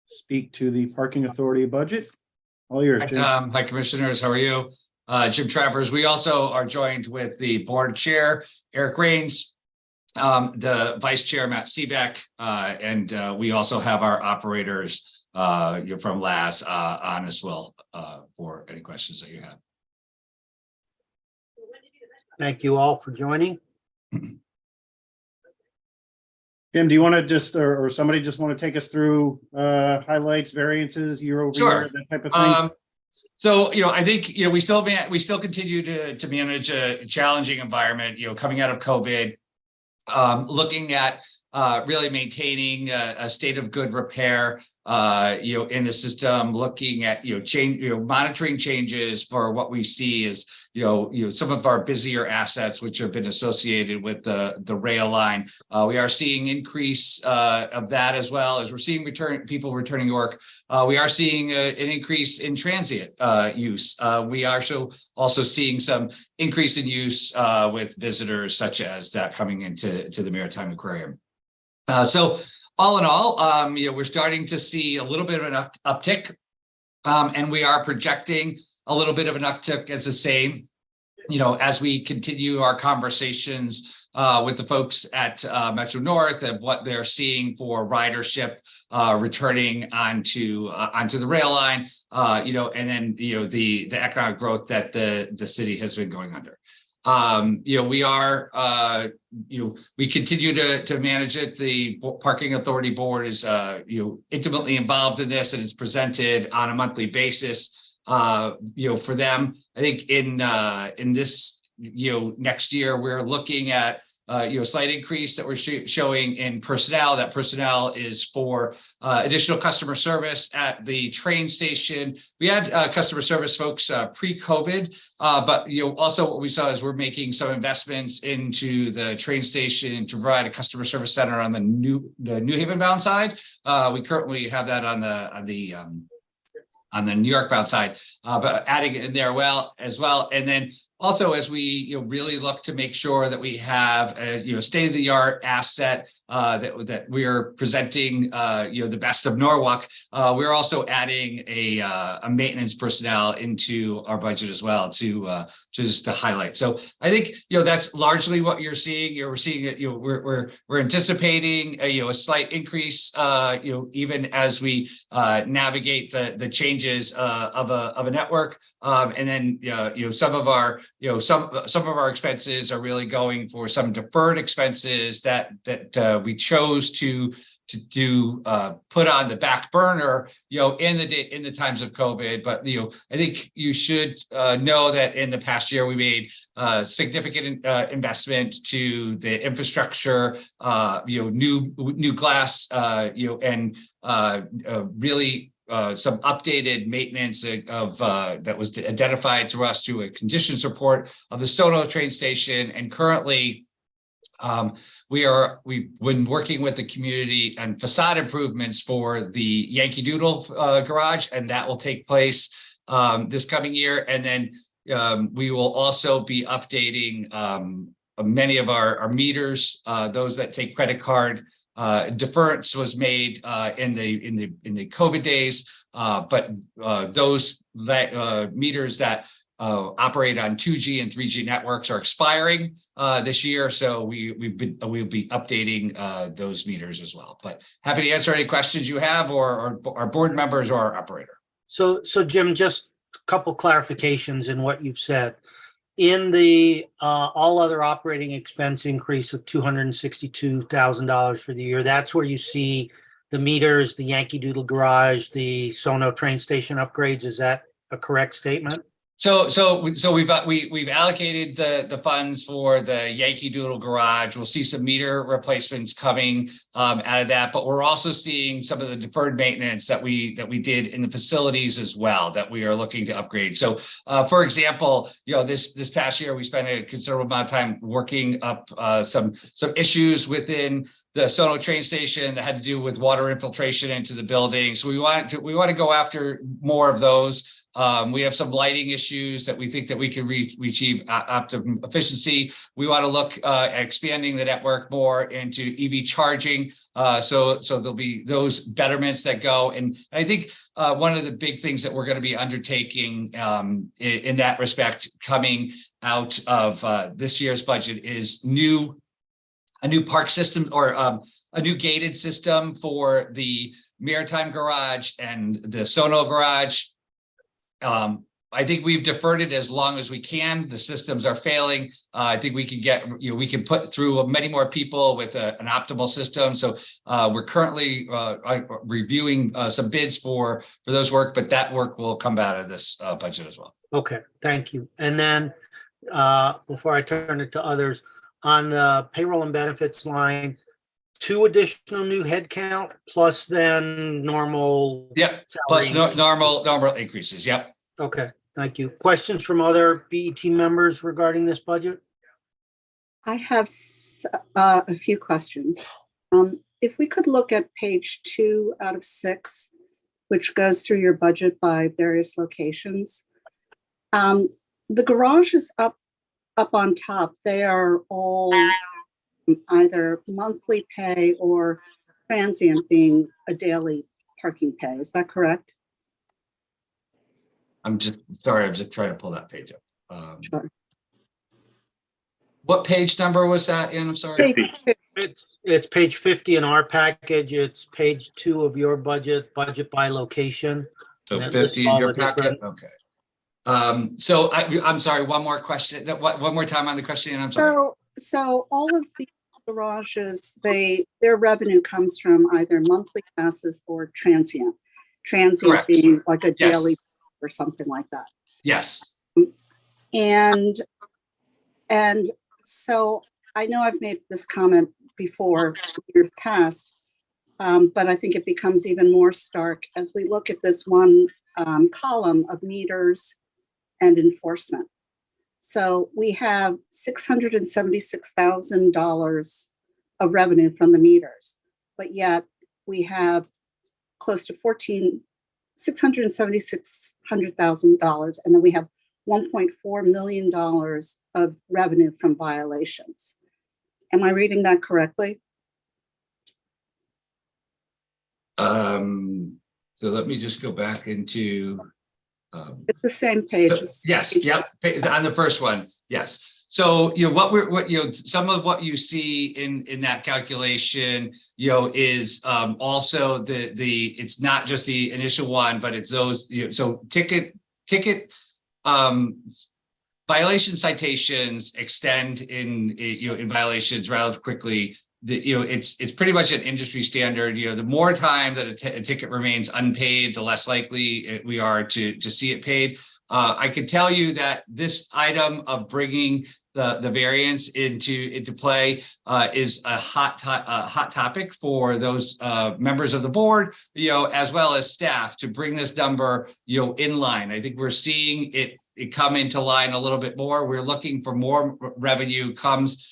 [SPEAKER 2] speak to the parking authority budget. All yours, Jim.
[SPEAKER 16] Hi, Commissioners. How are you? Jim Travers. We also are joined with the board chair, Eric Rains, the vice chair, Matt Seebeck, and we also have our operators from LAS on as well for any questions that you have.
[SPEAKER 1] thank you all for joining.
[SPEAKER 2] Jim, do you want to just, or somebody just want to take us through highlights, variances, year over
[SPEAKER 16] Sure.
[SPEAKER 2] year, that type of thing?
[SPEAKER 16] So, I think, we still continue to manage a challenging environment, coming out of COVID, looking at really maintaining a state of good repair, in the system, looking at, monitoring changes for what we see is, some of our busier assets, which have been associated with the rail line. We are seeing increase of that as well as we're seeing people returning to work. We are seeing an increase in transient use. We are also seeing some increase in use with visitors such as that coming into the Maritime Aquarium. So all in all, we're starting to see a little bit of an uptick, and we are projecting a little bit of an uptick as the same, as we continue our conversations with the folks at Metro North of what they're seeing for ridership returning onto the rail line, and then the economic growth that the city has been going under. We are, we continue to manage it. The Parking Authority Board is, intimately involved in this and is presented on a monthly basis. For them, I think in this, next year, we're looking at a slight increase that we're showing in personnel. That personnel is for additional customer service at the train station. We had customer service folks pre-COVID, but also what we saw is we're making some investments into the train station to provide a customer service center on the New Haven bound side. We currently have that on the New York bound side, but adding it in there as well, and then also, as we really look to make sure that we have a state-of-the-art asset that we are presenting the best of Norwalk, we're also adding a maintenance personnel into our budget as well to just to highlight. So I think that's largely what you're seeing. We're seeing it. We're anticipating a slight increase even as we navigate the changes of a network, and then some of our some of our expenses are really going for some deferred expenses that we chose to put on the back burner, in the times of COVID. But I think you should know that in the past year we made significant investment to the infrastructure, new glass, and really. Some updated maintenance of that was identified to us through a conditions report of the Sono train station, and currently we've been working with the community on facade improvements for the Yankee Doodle garage, and that will take place this coming year. And then we will also be updating many of our meters, those that take credit card. Deference was made in the COVID days, but those meters that operate on 2G and 3G networks are expiring this year, so we'll be updating those meters as well. But happy to answer any questions you have, or our board members or our operator.
[SPEAKER 1] So Jim, just a couple clarifications in what you've said. In the all other operating expense increase of $262,000 for the year, that's where you see the meters, the Yankee Doodle garage, the Sono train station upgrades. Is that a correct statement?
[SPEAKER 16] So we've allocated the funds for the Yankee Doodle garage. We'll see some meter replacements coming out of that, but we're also seeing some of the deferred maintenance that we did in the facilities as well that we are looking to upgrade. So, for example, this past year we spent a considerable amount of time working up some issues within the Sono train station that had to do with water infiltration into the building. So we want to go after more of those. We have some lighting issues that we think that we can achieve optimum efficiency. We want to look at expanding the network more into EV charging. So there'll be those betterments that go. And I think one of the big things that we're going to be undertaking in that respect coming out of this year's budget is a new park system, or a new gated system for the Maritime garage and the Sono garage. I think we've deferred it as long as we can. The systems are failing. I think we can we can put through many more people with an optimal system. So we're currently reviewing some bids for those work, but that work will come out of this budget as well.
[SPEAKER 1] Okay, thank you. And then before I turn it to others, on the payroll and benefits line, 2 additional new headcount plus then normal.
[SPEAKER 16] Yep, plus
[SPEAKER 1] salary.
[SPEAKER 16] normal increases, yep.
[SPEAKER 1] Okay, thank you. Questions from other BET members regarding this budget?
[SPEAKER 15] I have a few questions. If we could look at page 2 out of 6, which goes through your budget by various locations. The garage is up on top. They are all either monthly pay or transient being a daily parking pay. Is that correct?
[SPEAKER 16] I'm just trying to pull that page up.
[SPEAKER 15] Sure.
[SPEAKER 16] What page number was that in? I'm sorry.
[SPEAKER 1] It's page 50 in our package. It's page 2 of your budget by location.
[SPEAKER 16] So
[SPEAKER 1] And it lists
[SPEAKER 16] 50 in
[SPEAKER 1] all
[SPEAKER 16] your
[SPEAKER 1] the different-
[SPEAKER 16] packet, okay. So I'm sorry, one more question, one more time on the question, I'm sorry.
[SPEAKER 15] So all of the garages, their revenue comes from either monthly passes or transient. Transient
[SPEAKER 16] Correct.
[SPEAKER 15] being like a
[SPEAKER 16] Yes.
[SPEAKER 15] daily or something like that.
[SPEAKER 16] Yes,
[SPEAKER 15] And so I know I've made this comment before years past, but I think it becomes even more stark as we look at this one column of meters and enforcement. So we have $676,000 of revenue from the meters, but yet we have close to $676,000, and then we have $1.4 million of revenue from violations. Am I reading that correctly?
[SPEAKER 16] So let me just go back into.
[SPEAKER 15] It's the same page.
[SPEAKER 16] Yes, yep, on the first one, yes. So, some of what you see in that calculation, is also it's not just the initial one, but it's those, so ticket violation citations extend in violations rather quickly. It's pretty much an industry standard. The more time that a ticket remains unpaid, the less likely we are to see it paid. I can tell you that this item of bringing the variance into play is a hot topic for those members of the board, as well as staff, to bring this number, in line. I think we're seeing it come into line a little bit more. We're looking for more revenue comes.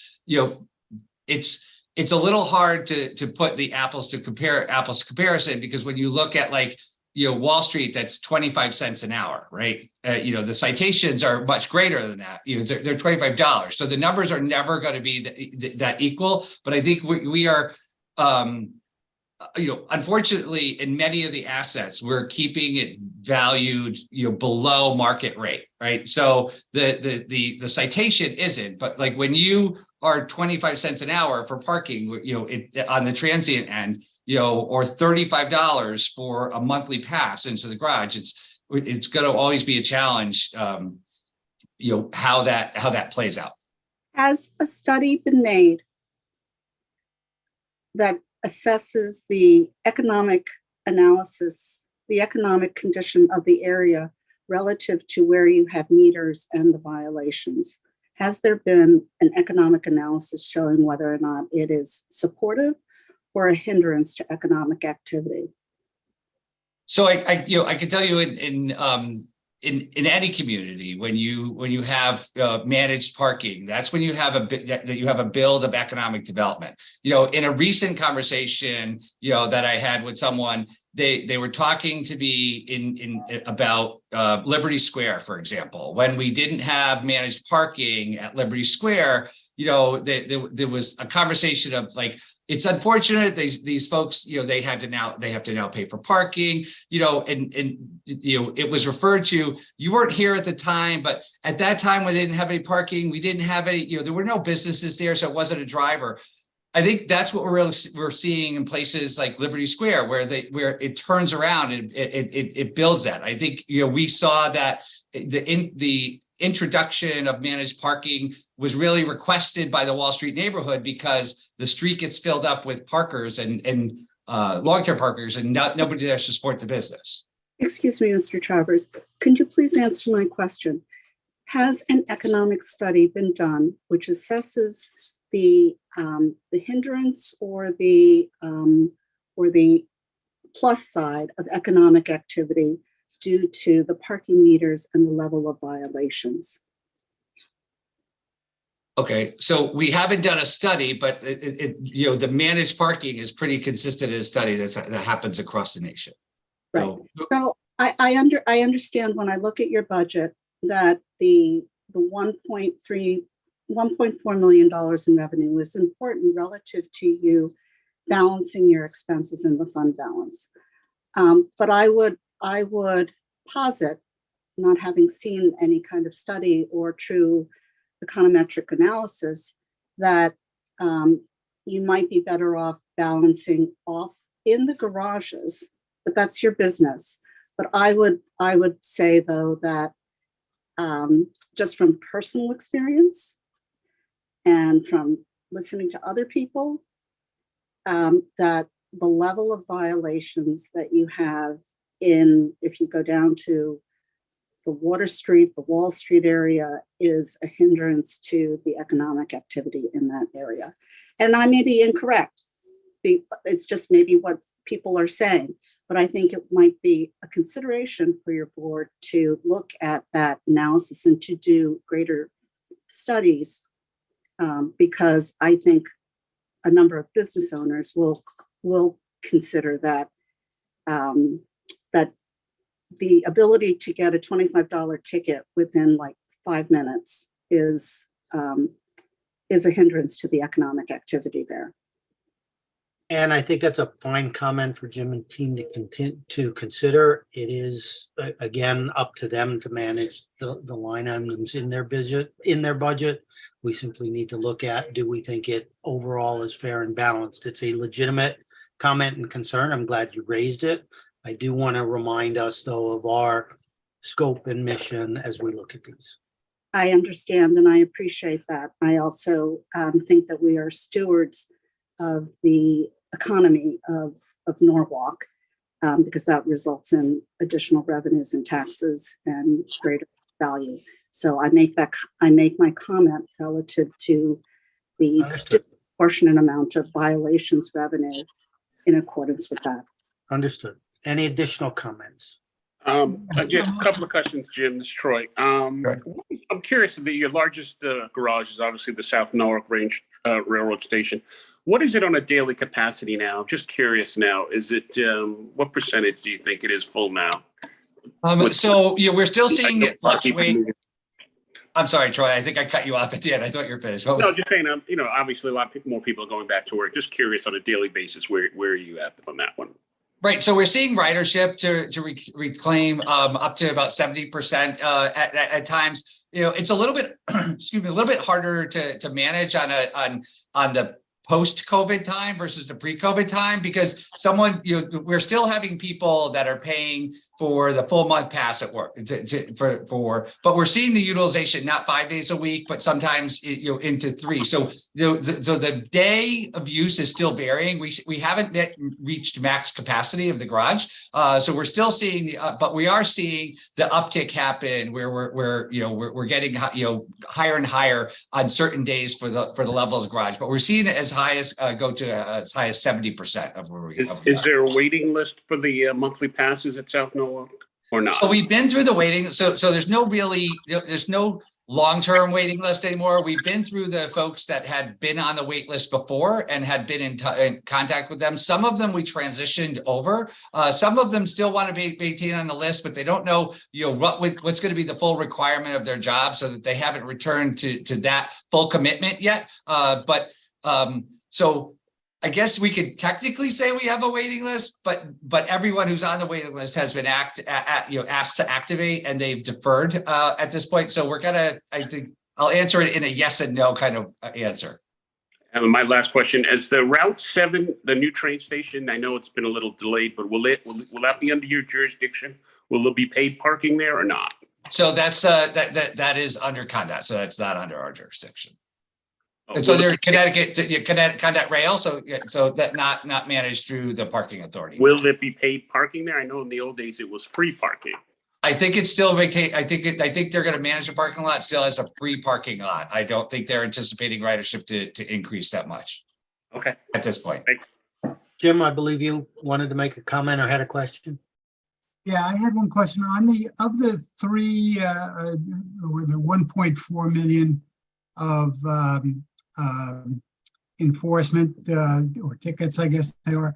[SPEAKER 16] It's a little hard to put the apples to comparison, because when you look at Wall Street, that's 25 cents an hour, right? The citations are much greater than that. They're $25. So the numbers are never going to be that equal. But I think we are, unfortunately, in many of the assets, we're keeping it valued, below market rate, right? So the citation isn't, but when you are 25 cents an hour for parking, on the transient end, or $35 for a monthly pass into the garage, it's going to always be a challenge, how that plays out.
[SPEAKER 15] Has a study been made that assesses the economic analysis, the economic condition of the area relative to where you have meters and the violations? Has there been an economic analysis showing whether or not it is supportive or a hindrance to economic activity?
[SPEAKER 16] So I can tell you in any community, when you have managed parking, that's when you have a build of economic development. In a recent conversation, that I had with someone, they were talking to me about Liberty Square, for example. When we didn't have managed parking at Liberty Square, there was a conversation of it's unfortunate these folks, they have to now pay for parking, and it was referred to, you weren't here at the time, but at that time when they didn't have any parking, we didn't have any, there were no businesses there, so it wasn't a driver. I think that's what we're seeing in places like Liberty Square, where it turns around and it builds that. I think we saw that the introduction of managed parking was really requested by the Wall Street neighborhood, because the street gets filled up with parkers and long-term parkers, and nobody there to support the business.
[SPEAKER 15] Excuse me, Mr. Travers, can you please answer my question? Has an economic study been done which assesses the hindrance or the plus side of economic activity due to the parking meters and the level of violations.
[SPEAKER 16] Okay, so we haven't done a study, but the managed parking is pretty consistent in a study that happens across the nation.
[SPEAKER 15] Right. So I understand when I look at your budget that the $1.4 million in revenue is important relative to you balancing your expenses in the fund balance. But I would posit, not having seen any kind of study or true econometric analysis, that you might be better off balancing off in the garages, but that's your business. But I would say though that just from personal experience and from listening to other people, that the level of violations that you have if you go down to the Water Street, the Wall Street area, is a hindrance to the economic activity in that area. And I may be incorrect. It's just maybe what people are saying, but I think it might be a consideration for your board to look at that analysis and to do greater studies, because I think a number of business owners will consider that that the ability to get a $25 ticket within like 5 minutes is a hindrance to the economic activity there.
[SPEAKER 1] And I think that's a fine comment for Jim and team to consider. It is, again, up to them to manage the line items in their budget. We simply need to look at, do we think it overall is fair and balanced? It's a legitimate comment and concern. I'm glad you raised it. I do want to remind us, though, of our scope and mission as we look at these.
[SPEAKER 15] I understand and I appreciate that. I also think that we are stewards of the economy of Norwalk, because that results in additional revenues and taxes and greater value. So I make my comment relative to the disproportionate amount of violations revenue in accordance with that.
[SPEAKER 1] Understood. Any additional comments?
[SPEAKER 13] Just a couple of questions, Jim. This is Troy. I'm curious, your largest garage is obviously the South Norwalk Range Railroad Station. What is it on a daily capacity now? I'm just curious now. Is it, what percentage do you think it is full now?
[SPEAKER 16] We're still seeing it fluctuate. I'm sorry, Troy, I think I cut you off at the end. I thought you were finished.
[SPEAKER 13] No, just saying, obviously a lot of more people are going back to work. Just curious on a daily basis, where are you at on that one?
[SPEAKER 16] Right. So we're seeing ridership to reclaim up to about 70% at times. It's a little bit, excuse me, a little bit harder to manage on the post-COVID time versus the pre-COVID time, because we're still having people that are paying for the full month pass at work but we're seeing the utilization not 5 days a week, but sometimes into 3. So the day of use is still varying. We haven't yet reached max capacity of the garage, so we're still seeing but we are seeing the uptick happen where we're getting higher and higher on certain days for the levels of garage, but we're seeing it as high as go to as high as 70% of where we
[SPEAKER 13] is there a waiting list for the monthly passes at South Norwalk or not?
[SPEAKER 16] So we've been through the waiting. So there's no long-term waiting list anymore. We've been through the folks that had been on the wait list before and had been in contact with them. Some of them we transitioned over. Some of them still want to be maintained on the list, but they don't know, what's going to be the full requirement of their job, so that they haven't returned to that full commitment yet. So I guess we could technically say we have a waiting list, but everyone who's on the waiting list has been asked to activate, and they've deferred at this point. So I think I'll answer it in a yes and no kind of answer.
[SPEAKER 13] And my last question is the Route 7, the new train station. I know it's been a little delayed, but will that be under your jurisdiction? Will there be paid parking there or not?
[SPEAKER 16] So that's that is under Condat, so that's not under our jurisdiction. And so they're Connecticut Rail, so that not managed through the parking authority.
[SPEAKER 13] Will there be paid parking there? I know in the old days it was free parking.
[SPEAKER 16] I think it's still vacate. I think they're gonna manage the parking lot still as a free parking lot. I don't think they're anticipating ridership to increase that much
[SPEAKER 13] Okay.
[SPEAKER 16] at this point.
[SPEAKER 1] Jim, I believe you wanted to make a comment or had a question?
[SPEAKER 6] Yeah, I had one question on of the three, or the 1.4 million of enforcement or tickets, I guess they are.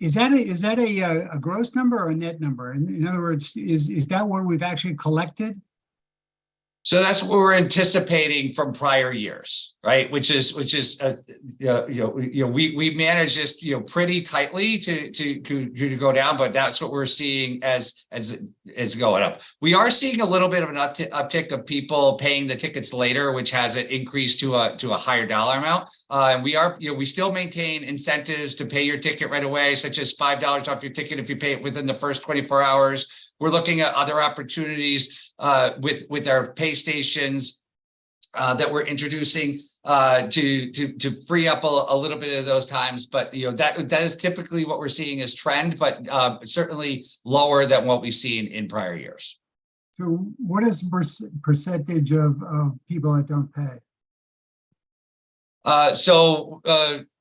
[SPEAKER 6] Is that a gross number or a net number? In other words, is that what we've actually collected?
[SPEAKER 16] So that's what we're anticipating from prior years, right? Which is we manage this pretty tightly to go down, but that's what we're seeing as going up. We are seeing a little bit of an uptick of people paying the tickets later, which has it increased to a higher dollar amount. And we still maintain incentives to pay your ticket right away, such as $5 off your ticket if you pay it within the first 24 hours. We're looking at other opportunities with our pay stations that we're introducing to free up a little bit of those times. But that is typically what we're seeing as trend, but certainly lower than what we've seen in prior years.
[SPEAKER 6] So what is the percentage of people that don't pay?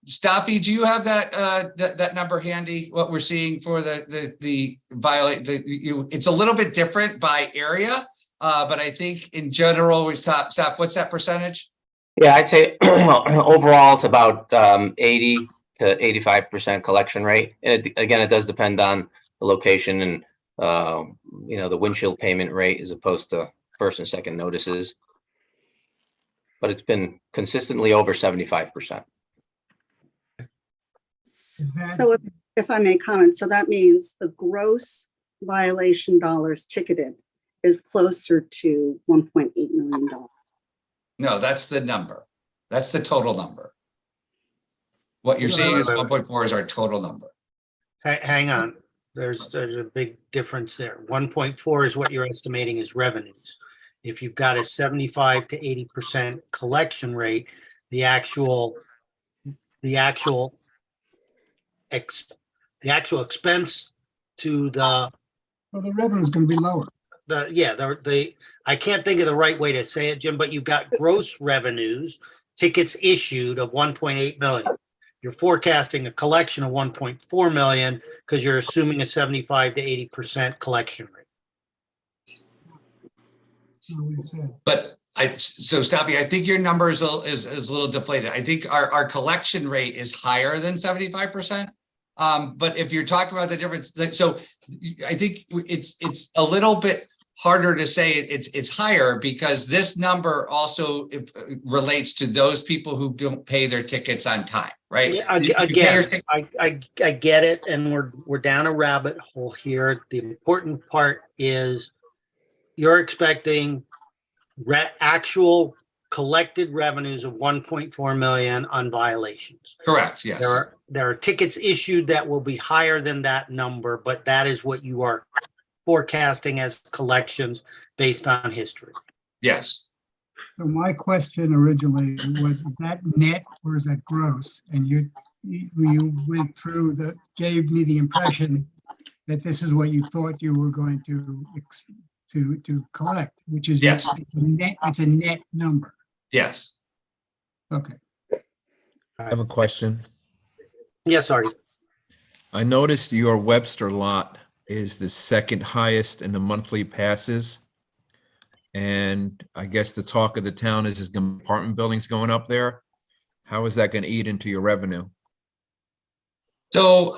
[SPEAKER 16] Staffy, do you have that number handy? What we're seeing for the violate it's a little bit different by area, but I think in general we Steph, what's that percentage?
[SPEAKER 17] Yeah, I'd say overall it's about 80 to 85% collection rate. And again, it does depend on the location and the windshield payment rate as opposed to first and second notices. But it's been consistently over 75%.
[SPEAKER 15] So if I may comment, so that means the gross violation dollars ticketed is closer to $1.8 million.
[SPEAKER 16] No, that's the number. That's the total number. What you're seeing is 1.4 is our total number.
[SPEAKER 1] Hang on. There's a big difference there. 1.4 is what you're estimating as revenues. If you've got a 75 to 80% collection rate, the actual expense to the
[SPEAKER 6] revenue is going to be lower.
[SPEAKER 1] I can't think of the right way to say it, Jim, but you've got gross revenues, tickets issued of 1.8 million. You're forecasting a collection of 1.4 million because you're assuming a 75 to 80% collection rate.
[SPEAKER 16] But Staffy, I think your number is a little deflated. I think our collection rate is higher than 75%. But if you're talking about the difference, so I think it's a little bit harder to say it's higher because this number also relates to those people who don't pay their tickets on time, right?
[SPEAKER 1] Yeah, again, I get it, and we're down a rabbit hole here. The important part is you're expecting actual collected revenues of 1.4 million on violations.
[SPEAKER 16] Correct. Yes.
[SPEAKER 1] There are tickets issued that will be higher than that number, but that is what you are forecasting as collections based on history.
[SPEAKER 16] Yes.
[SPEAKER 6] So my question originally was, is that net or is that gross? And you went through gave me the impression that this is what you thought you were going to collect, which is
[SPEAKER 16] yes.
[SPEAKER 6] It's a net number.
[SPEAKER 16] Yes.
[SPEAKER 6] Okay.
[SPEAKER 5] I have a question.
[SPEAKER 1] Yes, Artie.
[SPEAKER 5] I noticed your Webster lot is the second highest in the monthly passes. And I guess the talk of the town is apartment buildings going up there. How is that going to eat into your revenue?
[SPEAKER 16] So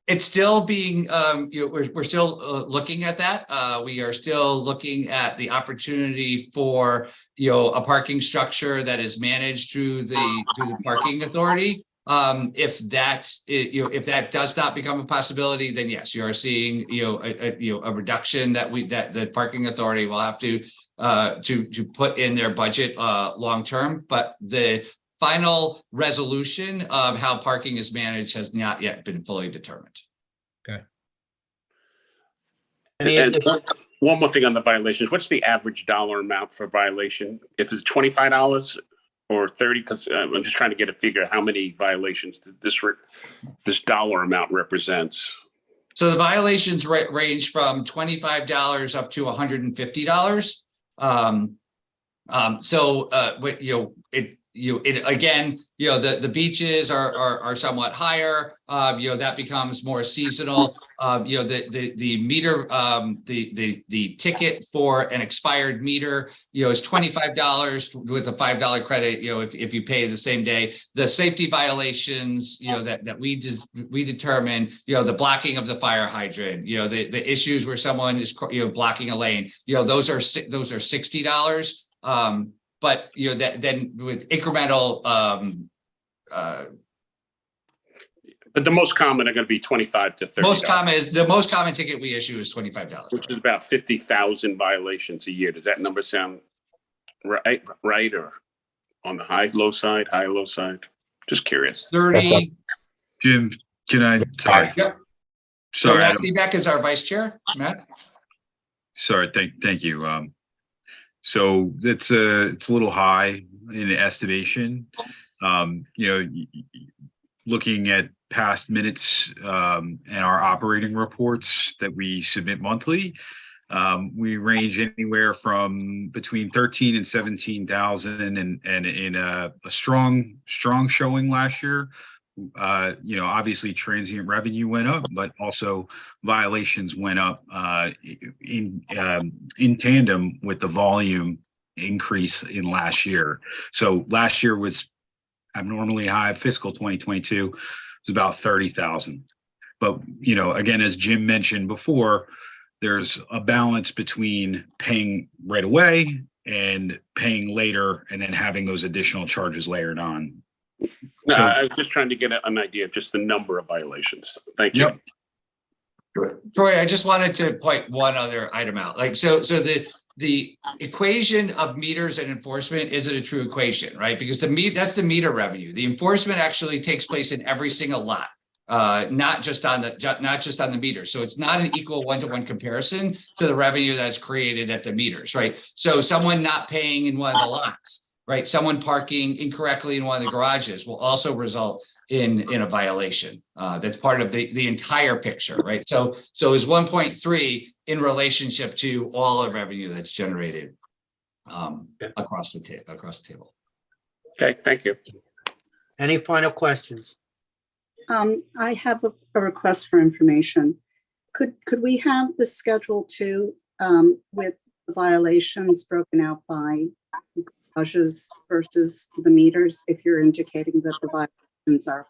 [SPEAKER 16] it's still being, we're still looking at that. We are still looking at the opportunity for, a parking structure that is managed through the parking authority. If that does not become a possibility, then yes, you are seeing, a reduction that the parking authority will have to put in their budget long term. But the final resolution of how parking is managed has not yet been fully determined.
[SPEAKER 5] Okay.
[SPEAKER 13] And one more thing on the violations. What's the average dollar amount for violation? If it's $25 or 30, because I'm just trying to get a figure of how many violations this dollar amount represents.
[SPEAKER 16] So the violations range from $25 up to $150. Again, the beaches are somewhat higher. That becomes more seasonal. The meter, the ticket for an expired meter, is $25 with a $5 credit. If you pay the same day. The safety violations, that we determine, the blocking of the fire hydrant, the issues where someone is blocking a lane, those are $60. But then with incremental
[SPEAKER 13] But the most common are going to be 25 to 30.
[SPEAKER 16] the most common ticket we issue is $25,
[SPEAKER 13] which is about 50,000 violations a year. Does that number sound right, or on the low side? Just curious.
[SPEAKER 16] 30.
[SPEAKER 18] Jim, can I? Sorry.
[SPEAKER 16] Yep. So
[SPEAKER 18] Sorry.
[SPEAKER 16] Matt Seebeck is our vice chair. Matt.
[SPEAKER 18] Sorry. Thank you. So it's a little high in estimation. Looking at past minutes and our operating reports that we submit monthly, we range anywhere from between 13 and 17,000, and in a strong showing last year. Obviously transient revenue went up, but also violations went up in tandem with the volume increase in last year. So last year was abnormally high. Fiscal 2022 was about 30,000. But again, as Jim mentioned before, there's a balance between paying right away and paying later, and then having those additional charges layered on.
[SPEAKER 13] No,
[SPEAKER 18] So-
[SPEAKER 13] I was just trying to get an idea of just the number of violations. Thank you.
[SPEAKER 18] Yep.
[SPEAKER 16] Troy, I just wanted to point one other item out. So the equation of meters and enforcement isn't a true equation, right? Because that's the meter revenue. The enforcement actually takes place in every single lot, not just on the meter. So it's not an equal one-to-one comparison to the revenue that's created at the meters, right? So someone not paying in one of the lots, right? Someone parking incorrectly in one of the garages will also result in a violation. That's part of the entire picture, right? So is 1.3 in relationship to all the revenue that's generated across the table.
[SPEAKER 13] Okay, thank you.
[SPEAKER 1] Any final questions?
[SPEAKER 15] I have a request for information. Could we have the schedule too, with the violations broken out by garages versus the meters, if you're indicating that the violations are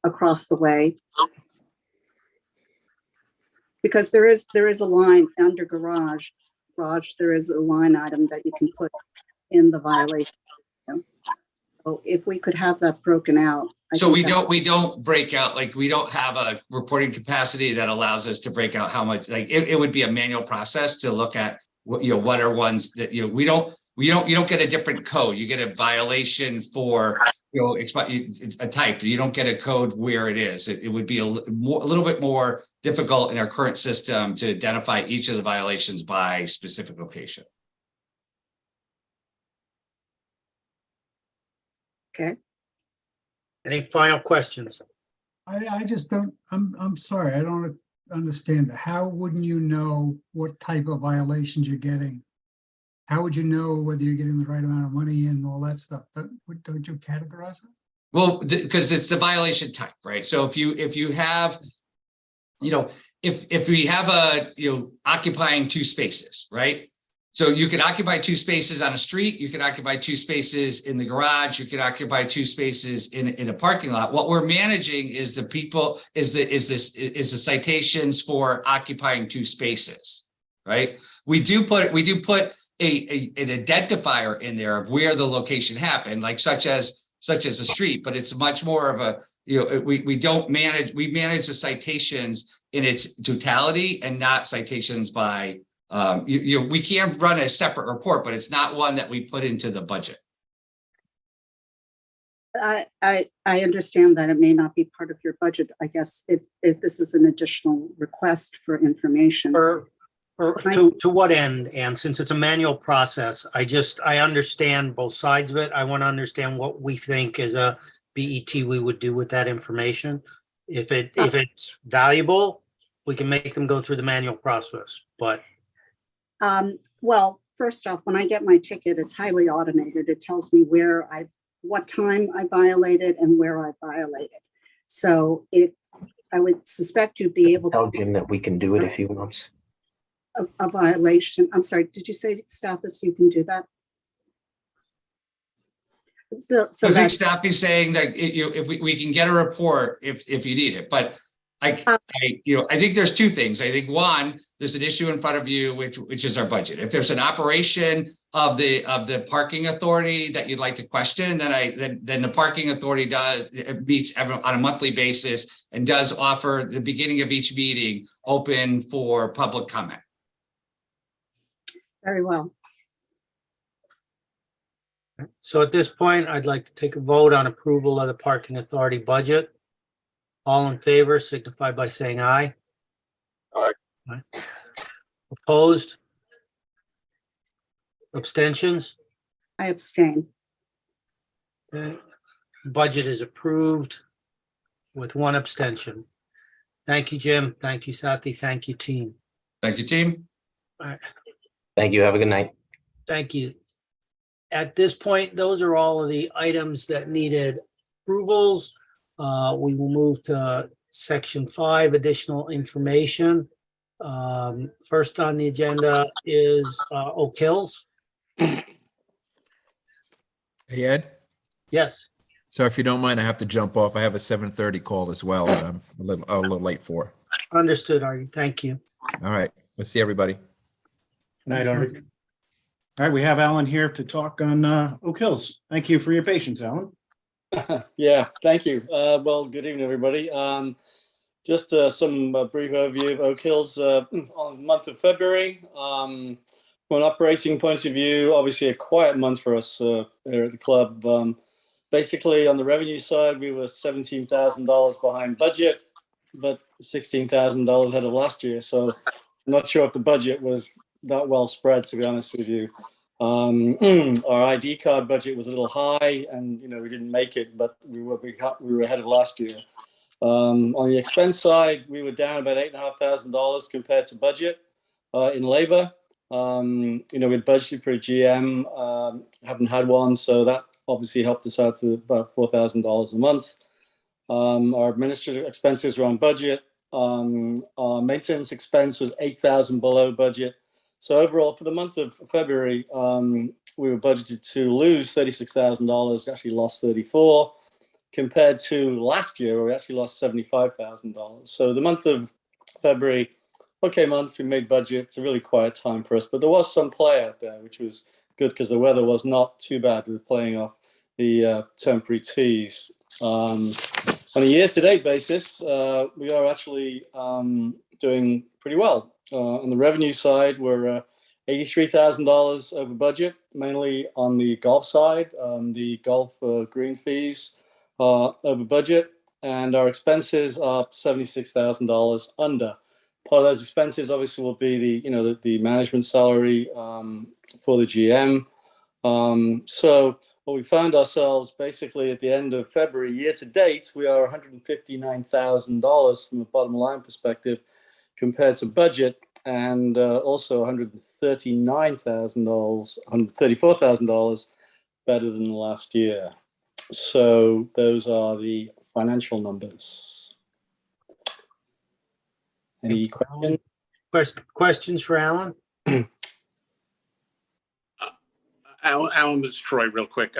[SPEAKER 15] across the way? Because there is a line under garage, there is a line item that you can put in the violation. So if we could have that broken out.
[SPEAKER 16] So we don't break out, like we don't have a reporting capacity that allows us to break out how much, like it would be a manual process to look at what are ones that, you don't get a different code. You get a violation for, a type. You don't get a code where it is. It would be a little bit more difficult in our current system to identify each of the violations by specific location.
[SPEAKER 15] Okay.
[SPEAKER 1] Any final questions?
[SPEAKER 6] I just don't, I'm sorry, I don't understand that. How wouldn't you know what type of violations you're getting? How would you know whether you're getting the right amount of money and all that stuff? Don't you categorize it?
[SPEAKER 16] Well, because it's the violation type, right? So if you have, if we have occupying two spaces, right? So you could occupy two spaces on a street, you could occupy two spaces in the garage, you could occupy two spaces in a parking lot. What we're managing is the citations for occupying two spaces, right? We do put an identifier in there of where the location happened, like such as a street, but it's much more of a, we manage the citations in its totality and not citations by, we can run a separate report, but it's not one that we put into the budget.
[SPEAKER 15] I understand that it may not be part of your budget. I guess if this is an additional request for information.
[SPEAKER 1] To what end? And since it's a manual process, I understand both sides of it. I want to understand what we think as a BET we would do with that information. If it's valuable, we can make them go through the manual process, but
[SPEAKER 15] Well, first off, when I get my ticket, it's highly automated. It tells me what time I violated and where I violated. So I would suspect you'd be able
[SPEAKER 17] Tell
[SPEAKER 15] to
[SPEAKER 17] Jim that we can do it if he wants.
[SPEAKER 15] a violation. I'm sorry, did you say, Stathis, you can do that? So
[SPEAKER 16] I think
[SPEAKER 15] that,
[SPEAKER 16] staff is saying that if we can get a report if you need it, but I think there's two things. I think one, there's an issue in front of you, which is our budget. If there's an operation of the parking authority that you'd like to question, then the parking authority meets on a monthly basis and does offer the beginning of each meeting open for public comment.
[SPEAKER 15] very well.
[SPEAKER 1] so at this point, I'd like to take a vote on approval of the parking authority budget. All in favor signify by saying aye.
[SPEAKER 12] Aye.
[SPEAKER 1] Aye. Opposed? Abstentions?
[SPEAKER 15] I abstain.
[SPEAKER 1] Okay. Budget is approved with one abstention. Thank you, Jim. Thank you, Sathi. Thank you, team.
[SPEAKER 16] Thank you, team.
[SPEAKER 1] All right.
[SPEAKER 17] Thank you. Have a good night.
[SPEAKER 1] Thank you. At this point, those are all of the items that needed approvals. We will move to section 5, additional information. First on the agenda is Oak Hills.
[SPEAKER 5] Hey, Ed,
[SPEAKER 1] Yes,
[SPEAKER 5] so if you don't mind, I have to jump off. I have a 7:30 call as well that I'm a little late for.
[SPEAKER 1] understood, Artie. Thank you.
[SPEAKER 5] All right, let's see everybody.
[SPEAKER 2] Good night, Artie. All right, we have Alan here to talk on Oak Hills. Thank you for your patience, Alan.
[SPEAKER 19] Yeah, thank you. Well, good evening, everybody. Just some brief overview of Oak Hills on the month of February. From an operating point of view, obviously a quiet month for us here at the club. Basically, on the revenue side, we were $17,000 behind budget, but $16,000 ahead of last year. So I'm not sure if the budget was that well spread, to be honest with you. Our ID card budget was a little high, and we didn't make it, but we were ahead of last year. On the expense side, we were down about $8,500 compared to budget in labor. We'd budgeted for a GM, haven't had one, so that obviously helped us out to about $4,000 a month. Our administrative expenses were on budget. Our maintenance expense was $8,000 below budget. So overall, for the month of February, we were budgeted to lose $36,000. We actually lost $34,000 compared to last year, where we actually lost $75,000. So the month of February, okay month, we made budget. It's a really quiet time for us, but there was some play out there, which was good because the weather was not too bad. We were playing off the temporary tees. On a year-to-date basis, we are actually doing pretty well. On the revenue side, we're $83,000 over budget, mainly on the golf side. The golf green fees are over budget, and our expenses are $76,000 under. Part of those expenses obviously will be the management salary for the GM. So what we found ourselves basically at the end of February, year to date, we are $159,000 from a bottom line perspective compared to budget, and also $134,000 better than last year. So those are the financial numbers. Any questions?
[SPEAKER 1] Questions for Alan?
[SPEAKER 13] Alan, this is Troy, real quick.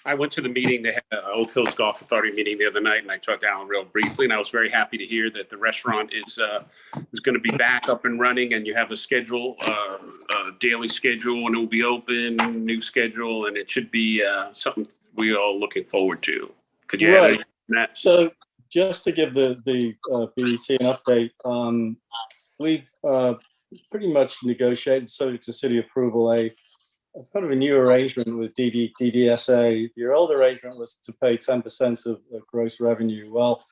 [SPEAKER 13] I went to the meeting, they had an Oak Hills Golf Authority meeting the other night, and I talked to Alan real briefly, and I was very happy to hear that the restaurant is going to be back up and running, and you have a schedule, a daily schedule, and it will be open, new schedule, and it should be something we all looking forward to. Could you add anything to that?
[SPEAKER 19] So just to give the BDC an update, we've pretty much negotiated, subject to city approval, a kind of a new arrangement with DDSA. The old arrangement was to pay 10% of gross revenue. Well,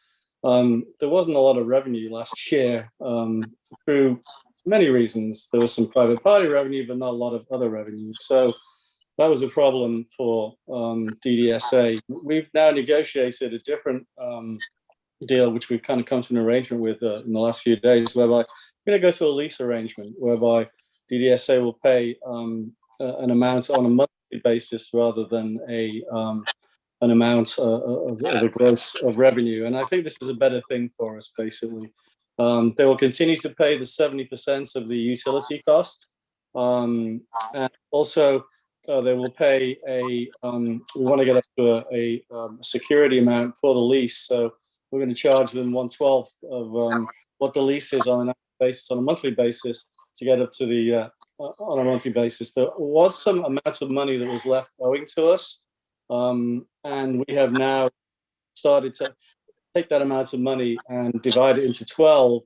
[SPEAKER 19] there wasn't a lot of revenue last year through many reasons. There was some private party revenue, but not a lot of other revenue. So that was a problem for DDSA. We've now negotiated a different deal, which we've kind of come to an arrangement with in the last few days, whereby we're going to go to a lease arrangement whereby DDSA will pay an amount on a monthly basis rather than an amount of the gross of revenue. And I think this is a better thing for us, basically. They will continue to pay the 70% of the utility cost. And also, they will pay we want to get up to a security amount for the lease. So we're going to charge them 1/12 of what the lease is on an basis, on a monthly basis, to get up to the on a monthly basis. There was some amount of money that was left owing to us, and we have now started to take that amount of money and divide it into 12,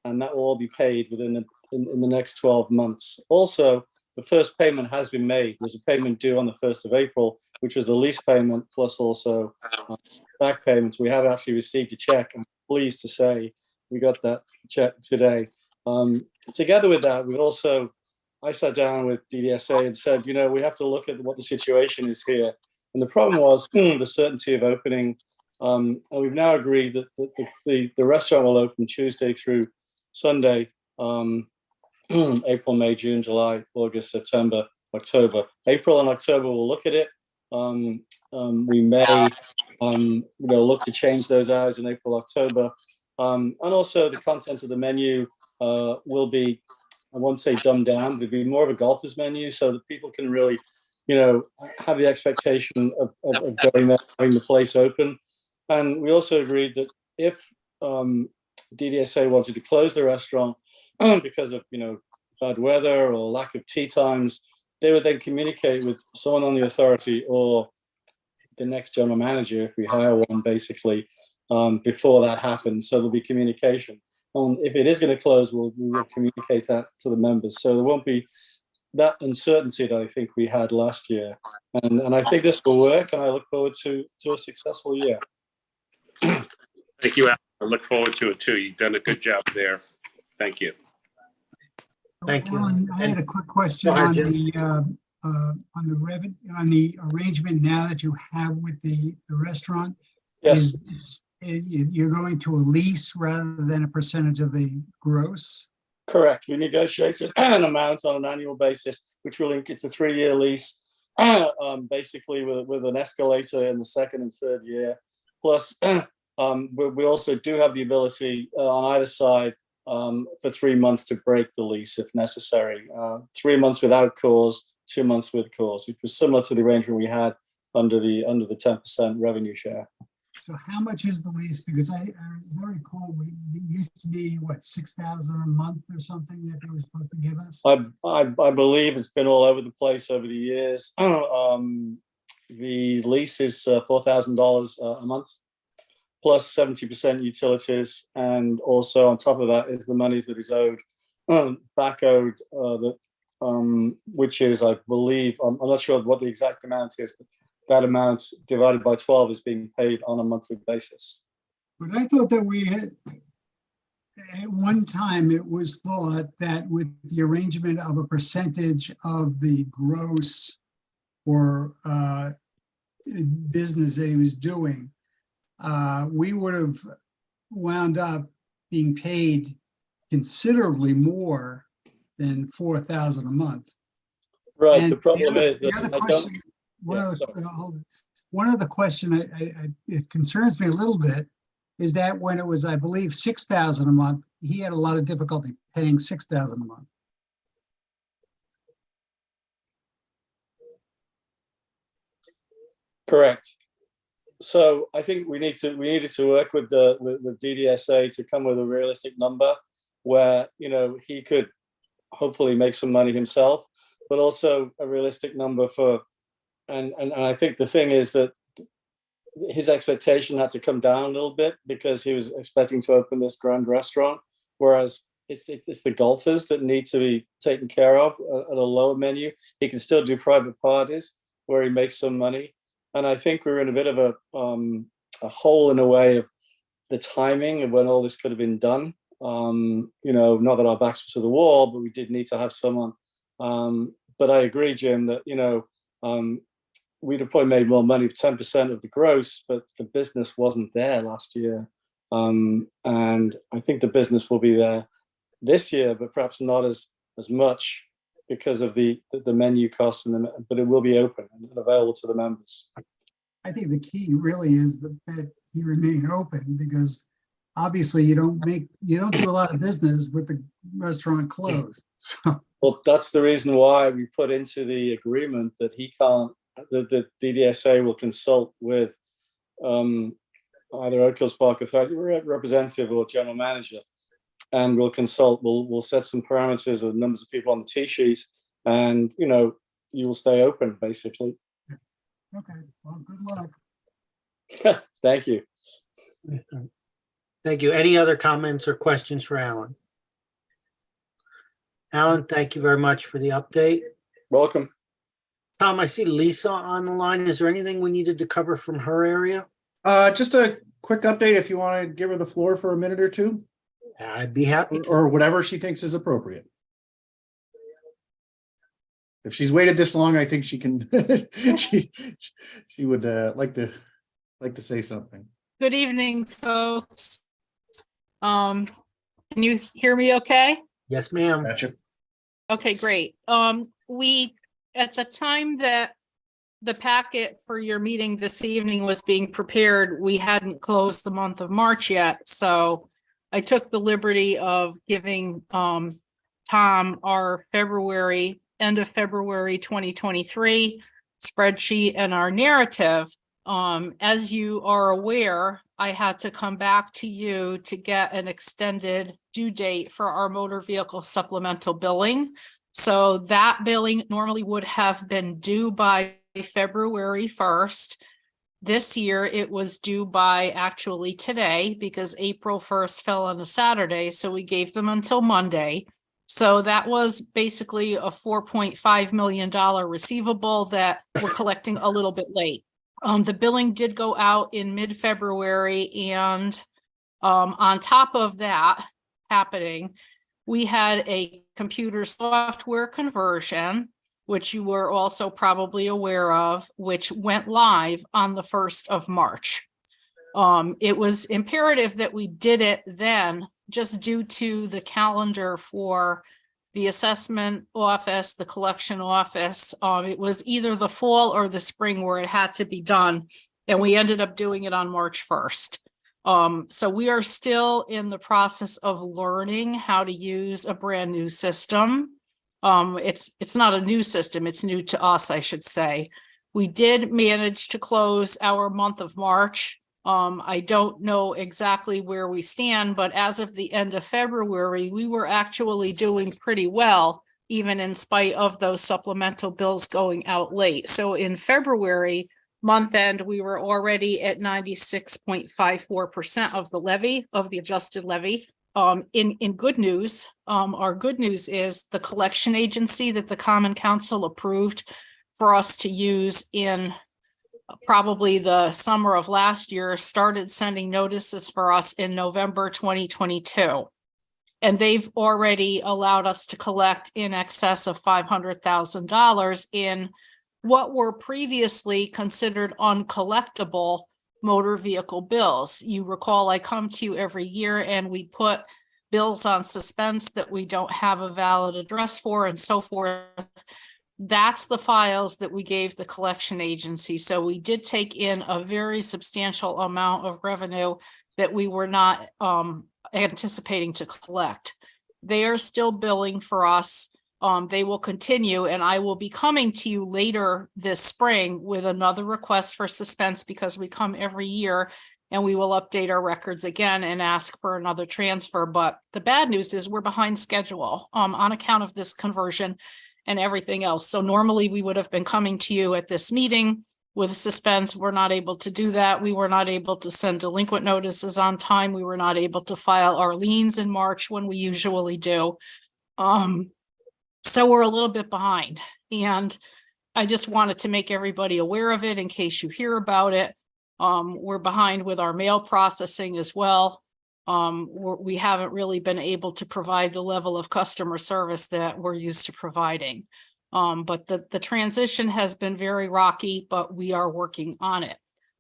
[SPEAKER 19] and that will all be paid within in the next 12 months. Also, the first payment has been made. There's a payment due on the 1st of April, which was the lease payment plus also back payments. We have actually received a check. I'm pleased to say we got that check today. Together with that, I sat down with DDSA and said, we have to look at what the situation is here. And the problem was the certainty of opening. And we've now agreed that the restaurant will open Tuesday through Sunday, April, May, June, July, August, September, October. April and October, we'll look at it. We may look to change those hours in April, October. And also the content of the menu will be, I won't say dumbed down, but it'll be more of a golfer's menu so that people can really, have the expectation of going there, having the place open. And we also agreed that if DDSA wanted to close the restaurant because of, bad weather or lack of tea times, they would then communicate with someone on the authority or the next general manager, if we hire one, basically, before that happens. So there'll be communication. If it is going to close, we will communicate that to the members. So there won't be that uncertainty that I think we had last year. And I think this will work, and I look forward to a successful year.
[SPEAKER 13] Thank you, Al. I look forward to it too. You've done a good job there. Thank you.
[SPEAKER 1] Thank you.
[SPEAKER 6] Alan, I had a quick question
[SPEAKER 1] Go ahead,
[SPEAKER 6] on the arrangement now that you have with the restaurant.
[SPEAKER 19] Yes.
[SPEAKER 6] You're going to a lease rather than a percentage of the gross?
[SPEAKER 19] Correct. We negotiated an amount on an annual basis, which will it's a 3-year lease, basically with an escalator in the second and third year. Plus, we also do have the ability on either side for 3 months to break the lease if necessary. 3 months without cause, 2 months with cause, which was similar to the arrangement we had under the 10% revenue share.
[SPEAKER 6] So how much is the lease? Because as I recall, it used to be what, $6,000 a month or something that they were supposed to give us?
[SPEAKER 19] I believe it's been all over the place over the years. The lease is $4,000 a month, plus 70% utilities, and also on top of that is the monies that is owed, back owed, which is, I believe, I'm not sure what the exact amount is, but that amount divided by 12 is being paid on a monthly basis.
[SPEAKER 6] But I thought that we had, at one time, it was thought that with the arrangement of a percentage of the gross or business that he was doing, we would have wound up being paid considerably more than $4,000 a month.
[SPEAKER 19] Right.
[SPEAKER 6] And
[SPEAKER 19] the problem is
[SPEAKER 6] the
[SPEAKER 19] that
[SPEAKER 6] other
[SPEAKER 19] I
[SPEAKER 6] question,
[SPEAKER 19] don't.
[SPEAKER 6] one other question it concerns me a little bit is that when it was, I believe, $6,000 a month, he had a lot of difficulty paying $6,000 a month.
[SPEAKER 19] Correct. So I think we needed to work with DDSA to come with a realistic number where he could hopefully make some money himself, but also a realistic number for. And I think the thing is that his expectation had to come down a little bit because he was expecting to open this grand restaurant, whereas it's the golfers that need to be taken care of at a lower menu. He can still do private parties where he makes some money. And I think we're in a bit of a hole in a way of the timing of when all this could have been done. Not that our backs were to the wall, but we did need to have someone. But I agree, Jim, that, we'd have probably made more money, 10% of the gross, but the business wasn't there last year. And I think the business will be there this year, but perhaps not as much because of the menu costs, but it will be open and available to the members.
[SPEAKER 6] I think the key really is that he remain open, because obviously you don't do a lot of business with the restaurant closed. So
[SPEAKER 19] Well, that's the reason why we put into the agreement that the DDSA will consult with either Oak Hills Park Authority representative or general manager, and we'll set some parameters of numbers of people on the T-sheet, and you will stay open basically.
[SPEAKER 6] okay, well, good luck.
[SPEAKER 19] Thank you.
[SPEAKER 1] Thank you. Any other comments or questions for Alan? Alan, thank you very much for the update.
[SPEAKER 19] Welcome.
[SPEAKER 1] Tom, I see Lisa on the line. Is there anything we needed to cover from her area?
[SPEAKER 2] Just a quick update if you want to give her the floor for a minute or two,
[SPEAKER 1] I'd be happy to.
[SPEAKER 2] or whatever she thinks is appropriate. If she's waited this long, I think she can. she would like to say something.
[SPEAKER 20] Good evening, folks. Can you hear me okay?
[SPEAKER 1] Yes, ma'am.
[SPEAKER 2] Gotcha.
[SPEAKER 20] Okay, great. We, at the time that the packet for your meeting this evening was being prepared, we hadn't closed the month of March yet. So I took the liberty of giving Tom our end of February 2023 spreadsheet and our narrative. As you are aware, I had to come back to you to get an extended due date for our motor vehicle supplemental billing. So that billing normally would have been due by February 1st. This year, it was due by actually today, because April 1st fell on a Saturday. So we gave them until Monday. So that was basically a $4.5 million receivable that we're collecting a little bit late. The billing did go out in mid-February, and on top of that happening, we had a computer software conversion, which you were also probably aware of, which went live on the 1st of March. It was imperative that we did it then, just due to the calendar for the assessment office, the collection office. It was either the fall or the spring where it had to be done, and we ended up doing it on March 1st. So we are still in the process of learning how to use a brand new system. It's not a new system, it's new to us, I should say. We did manage to close our month of March. I don't know exactly where we stand, but as of the end of February, we were actually doing pretty well, even in spite of those supplemental bills going out late. So in February month end, we were already at 96.54% of the levy, of the adjusted levy. In good news, our good news is the collection agency that the Common Council approved for us to use in probably the summer of last year started sending notices for us in November 2022. And they've already allowed us to collect in excess of $500,000 in what were previously considered uncollectible motor vehicle bills. You recall I come to you every year and we put bills on suspense that we don't have a valid address for and so forth. That's the files that we gave the collection agency. So we did take in a very substantial amount of revenue that we were not anticipating to collect. They are still billing for us. They will continue, and I will be coming to you later this spring with another request for suspense, because we come every year and we will update our records again and ask for another transfer. But the bad news is we're behind schedule on account of this conversion and everything else. So normally we would have been coming to you at this meeting with suspense. We're not able to do that. We were not able to send delinquent notices on time. We were not able to file our liens in March when we usually do. So we're a little bit behind, and I just wanted to make everybody aware of it in case you hear about it. We're behind with our mail processing as well. We haven't really been able to provide the level of customer service that we're used to providing. But the transition has been very rocky, but we are working on it.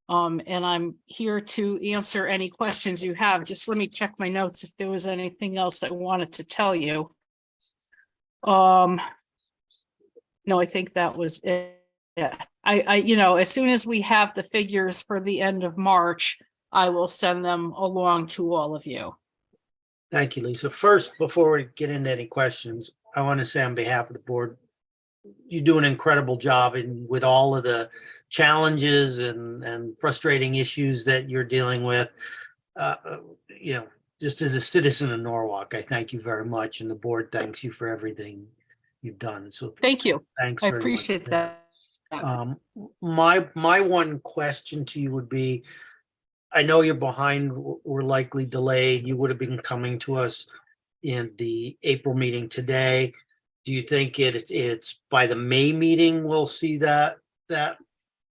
[SPEAKER 20] And I'm here to answer any questions you have. Just let me check my notes if there was anything else I wanted to tell you. No, I think that was it. Yeah, as soon as we have the figures for the end of March, I will send them along to all of you.
[SPEAKER 1] Thank you, Lisa. First, before we get into any questions, I want to say on behalf of the board, you do an incredible job with all of the challenges and frustrating issues that you're dealing with. Just as a citizen of Norwalk, I thank you very much, and the board thanks you for everything you've done. So
[SPEAKER 20] thank you.
[SPEAKER 1] Thanks.
[SPEAKER 20] I
[SPEAKER 1] very much.
[SPEAKER 20] appreciate that.
[SPEAKER 1] My one question to you would be, I know you're behind, we're likely delayed. You would have been coming to us in the April meeting today. Do you think it's by the May meeting we'll see that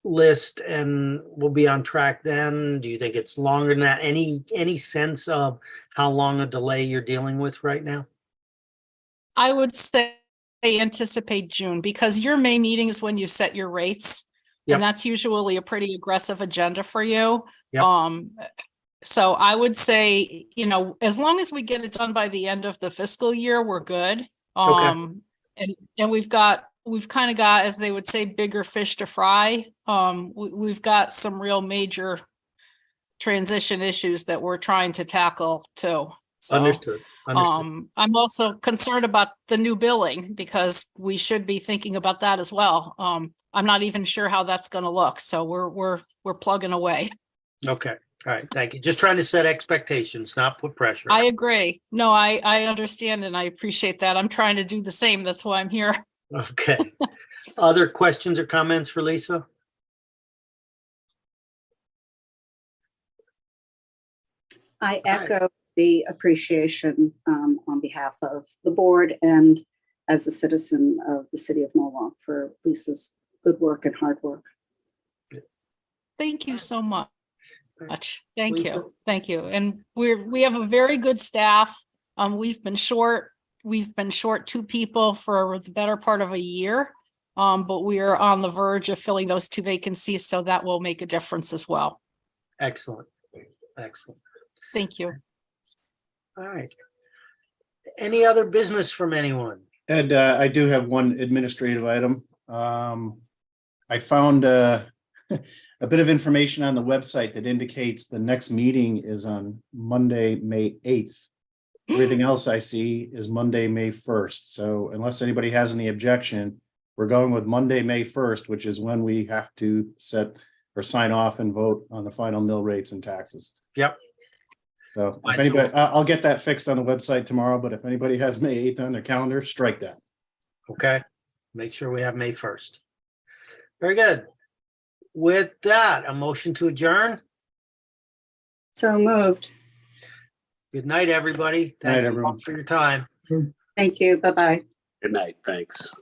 [SPEAKER 1] list and we'll be on track then? Do you think it's longer than that? Any sense of how long a delay you're dealing with right now?
[SPEAKER 20] I would say anticipate June, because your May meeting is when you set your rates.
[SPEAKER 1] Yep.
[SPEAKER 20] And that's usually a pretty aggressive agenda for you.
[SPEAKER 1] Yep.
[SPEAKER 20] So I would say, as long as we get it done by the end of the fiscal year, we're good.
[SPEAKER 1] Okay.
[SPEAKER 20] And we've kind of got, as they would say, bigger fish to fry. We've got some real major transition issues that we're trying to tackle too. So,
[SPEAKER 1] Understood.
[SPEAKER 20] I'm also concerned about the new billing, because we should be thinking about that as well. I'm not even sure how that's going to look. So we're plugging away.
[SPEAKER 1] Okay. All right. Thank you. Just trying to set expectations, not put pressure.
[SPEAKER 20] I agree. No, I understand and I appreciate that. I'm trying to do the same. That's why I'm here.
[SPEAKER 1] Okay. Other questions or comments for Lisa?
[SPEAKER 15] I echo the appreciation on behalf of the board and as a citizen of the city of Norwalk for Lisa's good work and hard work.
[SPEAKER 20] Thank you so much. Thank
[SPEAKER 1] Lisa?
[SPEAKER 20] you. Thank you. And we have a very good staff. We've been short 2 people for the better part of a year. But we are on the verge of filling those 2 vacancies, so that will make a difference as well.
[SPEAKER 1] Excellent. Excellent.
[SPEAKER 20] Thank you.
[SPEAKER 1] All right. Any other business from anyone?
[SPEAKER 2] Ed, I do have one administrative item. I found a bit of information on the website that indicates the next meeting is on Monday, May 8th. Everything else I see is Monday, May 1st. So unless anybody has any objection, we're going with Monday, May 1st, which is when we have to set or sign off and vote on the final mill rates and taxes.
[SPEAKER 1] Yep.
[SPEAKER 2] So if anybody, I'll get that fixed on the website tomorrow, but if anybody has May 8th on their calendar, strike that.
[SPEAKER 1] Okay. Make sure we have May 1st. Very good. With that, a motion to adjourn.
[SPEAKER 15] So moved.
[SPEAKER 1] Good night, everybody. Thank you all
[SPEAKER 2] everyone.
[SPEAKER 1] for your time.
[SPEAKER 15] Thank you. Bye-bye.
[SPEAKER 13] Good night. Thanks.